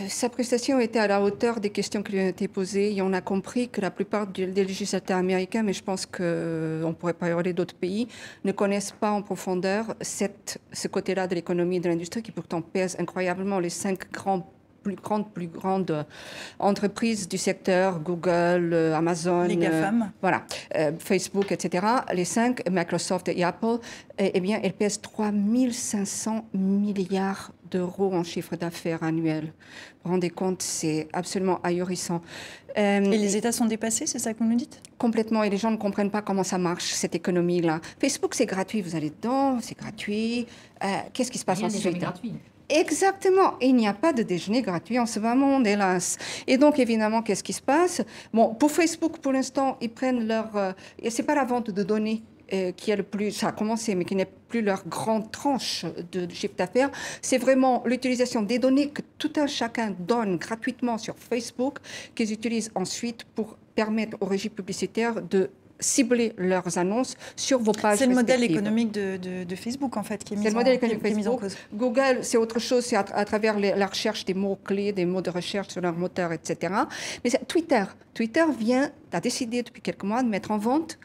Sa prestation était à la hauteur des questions qui lui ont été posées et on a compris que la plupart des législateurs américains, mais je pense qu'on pourrait parler d'autres pays, ne connaissent pas en profondeur ce côté-là de l'économie et de l'industrie qui pourtant pèse incroyablement les 5 plus grandes entreprises du secteur, Google, Amazon, les GAFAM. Voilà, Facebook, etc. Les 5, Microsoft et Apple, eh bien, elles pèsent 3500 milliards d'euros en chiffre d'affaires annuel. Vous vous rendez compte, c'est absolument ahurissant. Et les États sont dépassés, c'est ça que vous nous dites? Complètement, et les gens ne comprennent pas comment ça marche, cette économie-là. Facebook, c'est gratuit, vous allez dedans, c'est gratuit. Qu'est-ce qui se passe ensuite? Rien n'est gratuit. Exactement. Et il n'y a pas de déjeuner gratuit en ce bas monde, hélas. Et donc, évidemment, qu'est-ce qui se passe? Bon, pour Facebook, pour l'instant, ils prennent leur... c'est pas la vente de données qui est le plus... Ça a commencé, mais qui n'est plus leur grande tranche de chiffre d'affaires. C'est vraiment l'utilisation des données que tout un chacun donne gratuitement sur Facebook, qu'ils utilisent ensuite pour permettre aux régies publicitaires de cibler leurs annonces sur vos pages. C'est le modèle économique de Facebook, en fait, qui est mis en cause. Google, c'est autre chose, c'est à travers la recherche des mots-clés, des mots de recherche sur leur moteur, etc. Mais Twitter a décidé depuis quelques mois de mettre en vente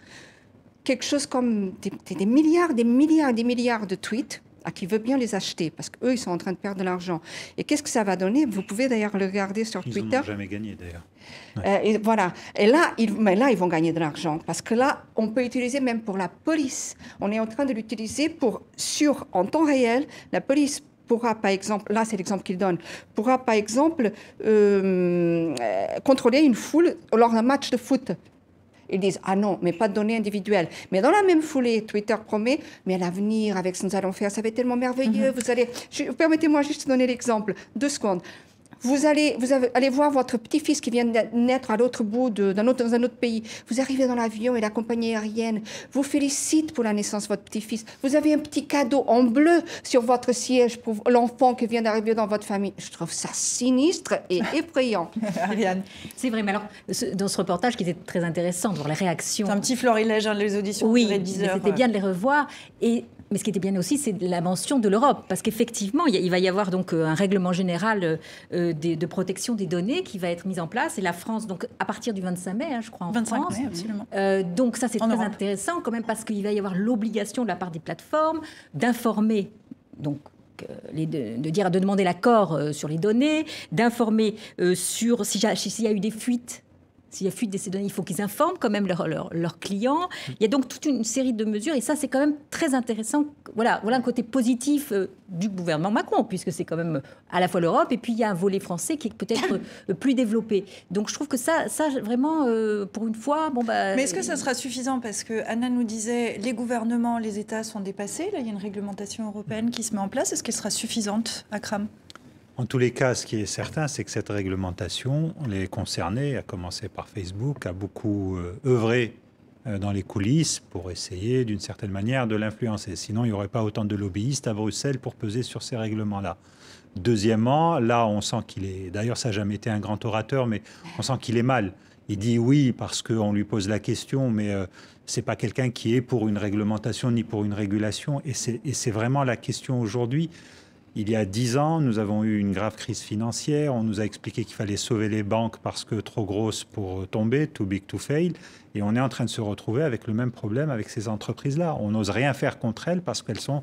quelque chose comme des milliards de tweets à qui veut bien les acheter, parce qu'eux, ils sont en train de perdre de l'argent. Et qu'est-ce que ça va donner? Vous pouvez d'ailleurs le regarder sur Twitter. Ils n'ont jamais gagné, d'ailleurs. Ouais. Et voilà. Et là, ils vont gagner de l'argent, parce que là, on peut utiliser même pour la police. On est en train de l'utiliser en temps réel. La police pourra, par exemple, là c'est l'exemple qu'il donne, pourra par exemple contrôler une foule lors d'un match de foot. Ils disent « Ah non, mais pas de données individuelles ». Mais dans la même foulée, Twitter promet « Mais à l'avenir, avec ce que nous allons faire, ça va être tellement merveilleux, vous allez… » Permettez-moi juste de donner l'exemple, 2 secondes. Vous allez voir votre petit-fils qui vient de naître à l'autre bout dans un autre pays. Vous arrivez dans l'avion et la compagnie aérienne vous félicite pour la naissance de votre petit-fils. Vous avez un petit cadeau en bleu sur votre siège pour l'enfant qui vient d'arriver dans votre famille. Je trouve ça sinistre et effrayant. Ariane. C'est vrai, mais alors, dans ce reportage qui était très intéressant, de voir les réactions. C'est un petit florilège, les auditions. Oui, mais c'était bien de les revoir. Mais ce qui était bien aussi, c'est la mention de l'Europe, parce qu'effectivement, il va y avoir donc un règlement général de protection des données qui va être mis en place, et la France, donc à partir du 25 mai, je crois, en 25 France. mai, absolument. Donc ça, c'est très Europe. Intéressant quand même, parce qu'il va y avoir l'obligation de la part des plateformes d'informer, donc de demander l'accord sur les données, d'informer sur s'il y a eu des fuites. S'il y a fuite de ces données, il faut qu'ils informent quand même leurs clients. Il y a donc toute une série de mesures, et ça, c'est quand même très intéressant. Voilà un côté positif du gouvernement Macron, puisque c'est quand même à la fois l'Europe, et puis il y a un volet français qui est peut-être plus développé. Donc je trouve que ça vraiment, pour une fois... Mais est-ce que ça sera suffisant? Parce que Anna nous disait, les gouvernements, les États sont dépassés. Là, il y a une réglementation européenne qui se met en place. Est-ce qu'elle sera suffisante, Akram? En tous les cas, ce qui est certain, c'est que cette réglementation, les concernés, à commencer par Facebook, a beaucoup œuvré dans les coulisses pour essayer, d'une certaine manière, de l'influencer. Sinon, il n'y aurait pas autant de lobbyistes à Bruxelles pour peser sur ces règlements-là. Deuxièmement, là, on sent qu'il est... D'ailleurs, ça n'a jamais été un grand orateur, mais on sent qu'il est mal. Il dit oui parce qu'on lui pose la question, mais ce n'est pas quelqu'un qui est pour une réglementation ni pour une régulation. Et c'est vraiment la question aujourd'hui. Il y a 10 ans, nous avons eu une grave crise financière. On nous a expliqué qu'il fallait sauver les banques parce que trop grosses pour tomber, too big to fail. Et on est en train de se retrouver avec le même problème avec ces entreprises-là. On n'ose rien faire contre elles parce qu'elles sont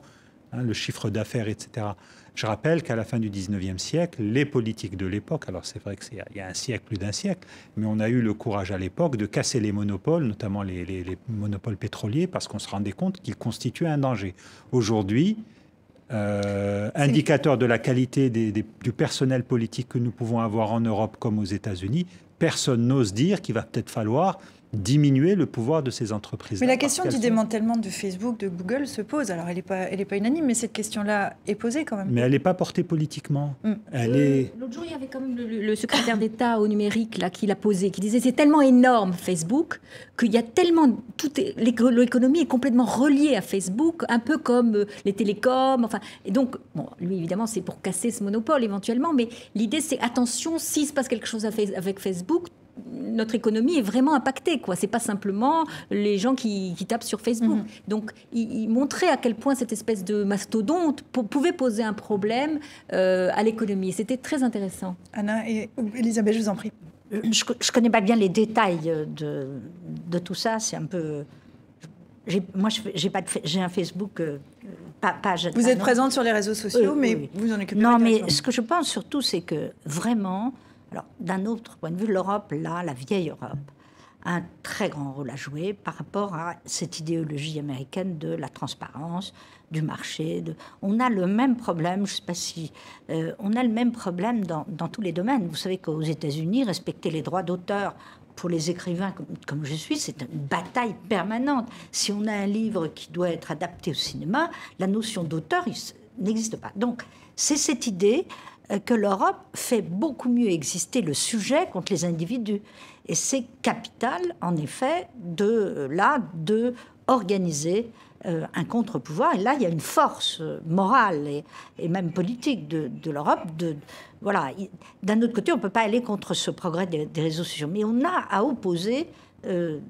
le chiffre d'affaires, etc. Je rappelle qu'à la fin du 19e siècle, les politiques de l'époque, alors c'est vrai qu'il y a un siècle, plus d'un siècle, mais on a eu le courage à l'époque de casser les monopoles, notamment les monopoles pétroliers, parce qu'on se rendait compte qu'ils constituaient un danger. Aujourd'hui, indicateur de la qualité du personnel politique que nous pouvons avoir en Europe comme aux États-Unis, personne n'ose dire qu'il va peut-être falloir diminuer le pouvoir de ces entreprises. Mais la question du démantèlement de Facebook, de Google se pose. Alors, elle n'est pas unanime, mais cette question-là est posée quand même. Mais elle n'est pas portée politiquement. L'autre jour, il y avait quand même le secrétaire d'État au numérique là, qui l'a posé, qui disait c'est tellement énorme Facebook qu'il y a tellement... L'économie est complètement reliée à Facebook, un peu comme les télécoms. Enfin, et donc, bon, lui, évidemment, c'est pour casser ce monopole éventuellement, mais l'idée, c'est attention, s'il se passe quelque chose avec Facebook, notre économie est vraiment impactée, quoi. C'est pas simplement les gens qui tapent sur Facebook. Donc, il montrait à quel point cette espèce de mastodonte pouvait poser un problème à l'économie. C'était très intéressant. Anna et Elisabeth, je vous en prie. Je connais pas bien les détails de tout ça. C'est un peu... Moi, j'ai un Facebook... Vous êtes présente sur les réseaux sociaux, mais oui. vous en occupez pas. Non, mais ce que je pense surtout, c'est que vraiment... Alors, d'un autre point de vue, l'Europe, là, la vieille Europe, a un très grand rôle à jouer par rapport à cette idéologie américaine de la transparence, du marché. On a le même problème, je ne sais pas si... on a le même problème dans tous les domaines. Vous savez qu'aux États-Unis, respecter les droits d'auteur pour les écrivains comme je suis, c'est une bataille permanente. Si on a un livre qui doit être adapté au cinéma, la notion d'auteur n'existe pas. Donc, c'est cette idée que l'Europe fait beaucoup mieux exister le sujet contre les individus. Et c'est capital, en effet, de organiser un contre-pouvoir. Et là, il y a une force morale et même politique de l'Europe. Voilà. D'un autre côté, on ne peut pas aller contre ce progrès des réseaux sociaux. Mais on a à opposer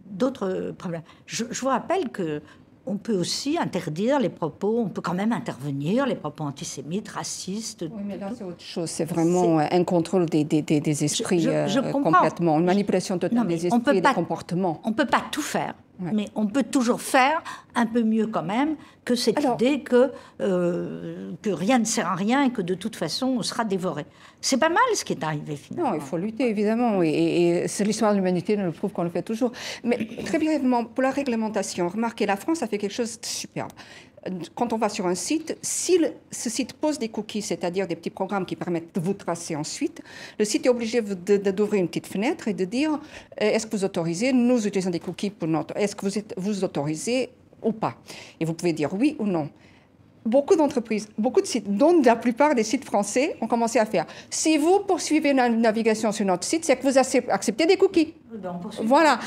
d'autres problèmes. Je vous rappelle que on peut aussi interdire les propos, on peut quand même intervenir, les propos antisémites, racistes. Oui, mais là, c'est autre chose. C'est vraiment un contrôle des esprits complètement, une manipulation totale des esprits et des comportements. On ne peut pas tout faire, mais on peut toujours faire un peu mieux quand même que cette idée que rien ne sert à rien et que de toute façon, on sera dévoré. C'est pas mal ce qui est arrivé finalement. Non, il faut lutter évidemment, et c'est l'histoire de l'humanité nous le prouve qu'on le fait toujours. Mais très brièvement, pour la réglementation, remarquez, la France a fait quelque chose de superbe. Quand on va sur un site, si ce site pose des cookies, c'est-à-dire des petits programmes qui permettent de vous tracer ensuite, le site est obligé d'ouvrir une petite fenêtre et de dire est-ce que vous autorisez, nous utilisons des cookies pour notre... Est-ce que vous autorisez ou pas? Et vous pouvez dire oui ou non. beaucoup d'entreprises, beaucoup de sites, dont la plupart des sites français, ont commencé à faire. Si vous poursuivez la navigation sur notre site, c'est que vous acceptez des cookies. Voilà.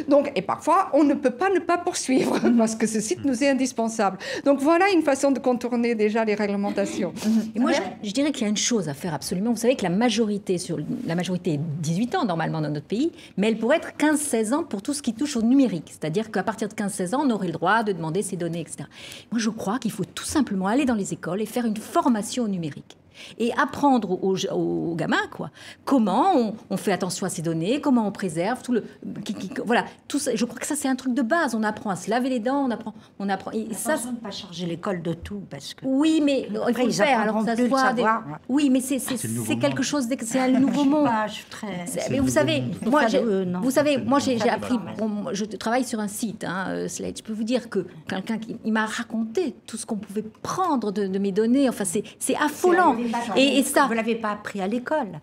Donc, et parfois, on ne peut pas ne pas poursuivre parce que ce site nous est indispensable. Donc, voilà une façon de contourner déjà les réglementations. Et moi, je dirais qu'il y a une chose à faire absolument. Vous savez que la majorité est 18 ans normalement dans notre pays, mais elle pourrait être 15-16 ans pour tout ce qui touche au numérique. C'est-à-dire qu'à partir de 15-16 ans, on aurait le droit de demander ces données, etc. Moi, je crois qu'il faut tout simplement aller dans les écoles et faire une formation au numérique. Et apprendre aux gamins, quoi, comment on fait attention à ces données, comment on préserve, voilà, tout ça, je crois que ça c'est un truc de base. On apprend à se laver les dents, on apprend. Et ça, de ne pas charger l'école de tout, parce que. Oui, mais après, il faut le faire. Alors ça se voit. Oui, mais c'est quelque chose. C'est un nouveau monde. Mais vous savez, moi j'ai appris. Je travaille sur un site, Slate. Je peux vous dire que quelqu'un il m'a raconté tout ce qu'on pouvait prendre de mes données. Enfin, c'est affolant. Et ça, vous ne l'avez pas appris à l'école.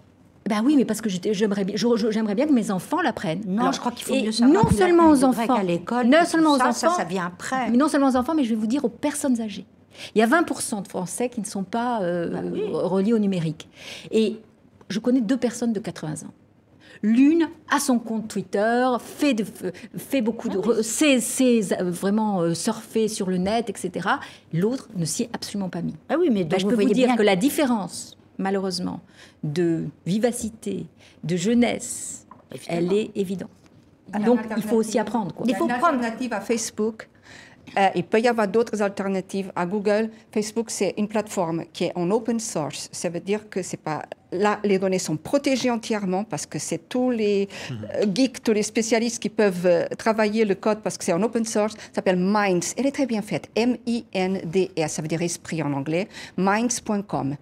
Ben oui, mais parce que j'aimerais bien que mes enfants l'apprennent. Non, alors, je crois qu'il faut mieux savoir. Non seulement aux enfants, à l'école, non seulement aux enfants, ça vient après. Mais non seulement aux enfants, mais je vais vous dire aux personnes âgées. Il y a 20% de Français qui ne sont pas reliés au numérique. Et je connais 2 personnes de 80 ans. L'une a son compte Twitter, fait beaucoup de... sait vraiment surfer sur le net, etc. L'autre ne s'y est absolument pas mis. Ah oui, mais je peux vous dire que la différence, malheureusement, de vivacité, de jeunesse, elle est évidente. Donc, il faut aussi apprendre. Il faut prendre une alternative à Facebook. Il peut y avoir d'autres alternatives à Google. Facebook, c'est une plateforme qui est en open source. Ça veut dire que c'est pas... Là, les données sont protégées entièrement parce que c'est tous les geeks, tous les spécialistes qui peuvent travailler le code parce que c'est en open source. Ça s'appelle Minds. Elle est très bien faite. M-I-N-D-S. Ça veut dire esprit en anglais. Minds.com.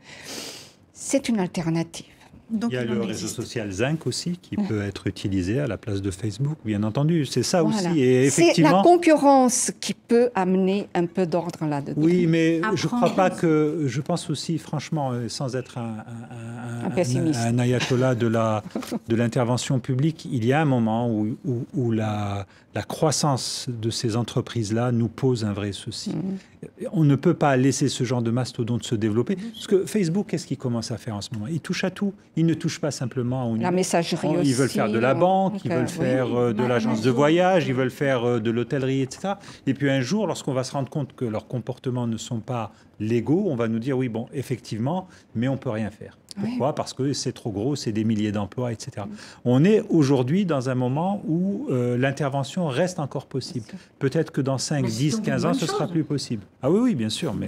C'est une alternative. Donc, il y a le réseau social Zinc aussi qui peut être utilisé à la place de Facebook, bien entendu. C'est ça aussi. Et effectivement, c'est la concurrence qui peut amener un peu d'ordre là-dedans. Oui, mais je ne crois pas que... Je pense aussi, franchement, sans être un ayatollah de l'intervention publique, il y a un moment où la croissance de ces entreprises-là nous pose un vrai souci. On ne peut pas laisser ce genre de mastodonte se développer. Parce que Facebook, qu'est-ce qu'il commence à faire en ce moment? Il touche à tout. Il ne touche pas simplement... La messagerie aussi. Ils veulent faire de la banque, ils veulent faire de l'agence de voyage, ils veulent faire de l'hôtellerie, etc. Et puis un jour, lorsqu'on va se rendre compte que leurs comportements ne sont pas légaux, on va nous dire, oui, bon, effectivement, mais on ne peut rien faire. Pourquoi? Parce que c'est trop gros, c'est des milliers d'emplois, etc. On est aujourd'hui dans un moment où l'intervention reste encore possible. Peut-être que dans 5, 10, 15 ans, ce sera plus possible. Ah oui, bien sûr. Mais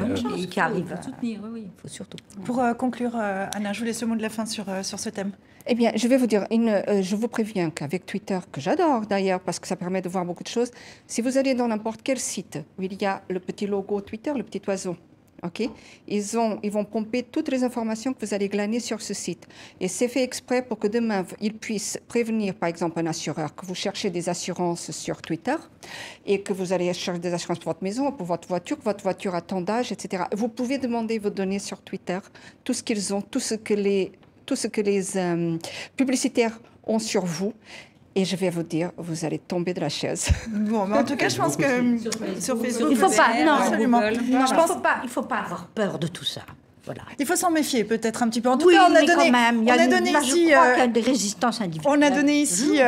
qui arrive à soutenir, oui, il faut surtout. Pour conclure, Anna, je vous laisse le mot de la fin sur ce thème. Eh bien, je vais vous dire, je vous préviens qu'avec Twitter, que j'adore d'ailleurs, parce que ça permet de voir beaucoup de choses, si vous allez dans n'importe quel site où il y a le petit logo Twitter, le petit oiseau, okay, ils vont pomper toutes les informations que vous allez glaner sur ce site. Et c'est fait exprès pour que demain, ils puissent prévenir, par exemple, un assureur, que vous cherchez des assurances sur Twitter et que vous allez chercher des assurances pour votre maison, pour votre voiture a tant d'âge, etc. Vous pouvez demander vos données sur Twitter, tout ce qu'ils ont, tout ce que les publicitaires ont sur vous. Et je vais vous dire, vous allez tomber de la chaise. Bon, mais en tout cas, je pense que sur Facebook, il ne faut pas, non, absolument. Je pense il faut pas avoir peur de tout ça. Voilà. Il faut s'en méfier peut-être un petit peu. En tout cas, on a donné, il y a des résistances individuelles. On a donné ici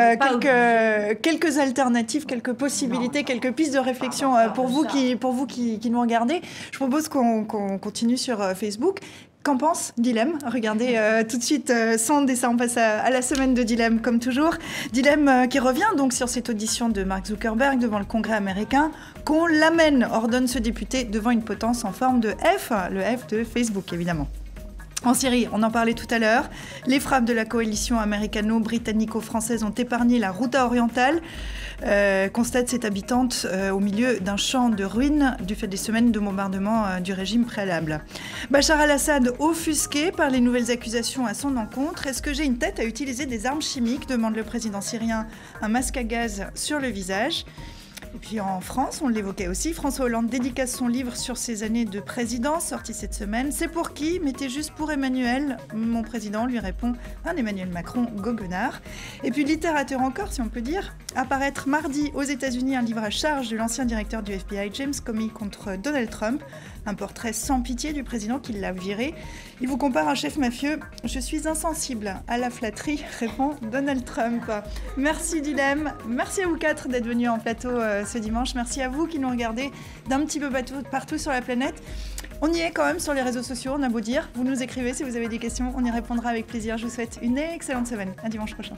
quelques alternatives, quelques possibilités, quelques pistes de réflexion pour vous qui nous regardez. Je propose qu'on continue sur Facebook. Qu'en pense Dilemme? Regardez tout de suite Sand, et ça on passe à la semaine de Dilemme comme toujours. Dilemme qui revient donc sur cette audition de Mark Zuckerberg devant le Congrès américain. Qu'on l'amène, ordonne ce député devant une potence en forme de F, le F de Facebook évidemment. En Syrie, on en parlait tout à l'heure, les frappes de la coalition américano-britannico-française ont épargné la Ghouta orientale, constate cette habitante au milieu d'un champ de ruines du fait des semaines de bombardement du régime préalable. Bachar al-Assad offusqué par les nouvelles accusations à son encontre. Est-ce que j'ai une tête à utiliser des armes chimiques? Demande le président syrien, un masque à gaz sur le visage. Et puis en France, on l'évoquait aussi, François Hollande dédicace son livre sur ses années de présidence, sorti cette semaine. C'est pour qui? Mettez juste pour Emmanuel. Mon président lui répond un Emmanuel Macron goguenard. Et puis littérature encore, si on peut dire. Apparaître mardi aux États-Unis un livre à charge de l'ancien directeur du FBI, James Comey, contre Donald Trump. Un portrait sans pitié du président qui l'a viré. Il vous compare un chef mafieux. Je suis insensible à la flatterie, répond Donald Trump. Merci Dilem, merci à vous quatre d'être venus en plateau ce dimanche. Merci à vous qui nous regardez d'un petit peu partout sur la planète. On y est quand même sur les réseaux sociaux, on a beau dire. Vous nous écrivez si vous avez des questions, on y répondra avec plaisir. Je vous souhaite une excellente semaine. À dimanche prochain.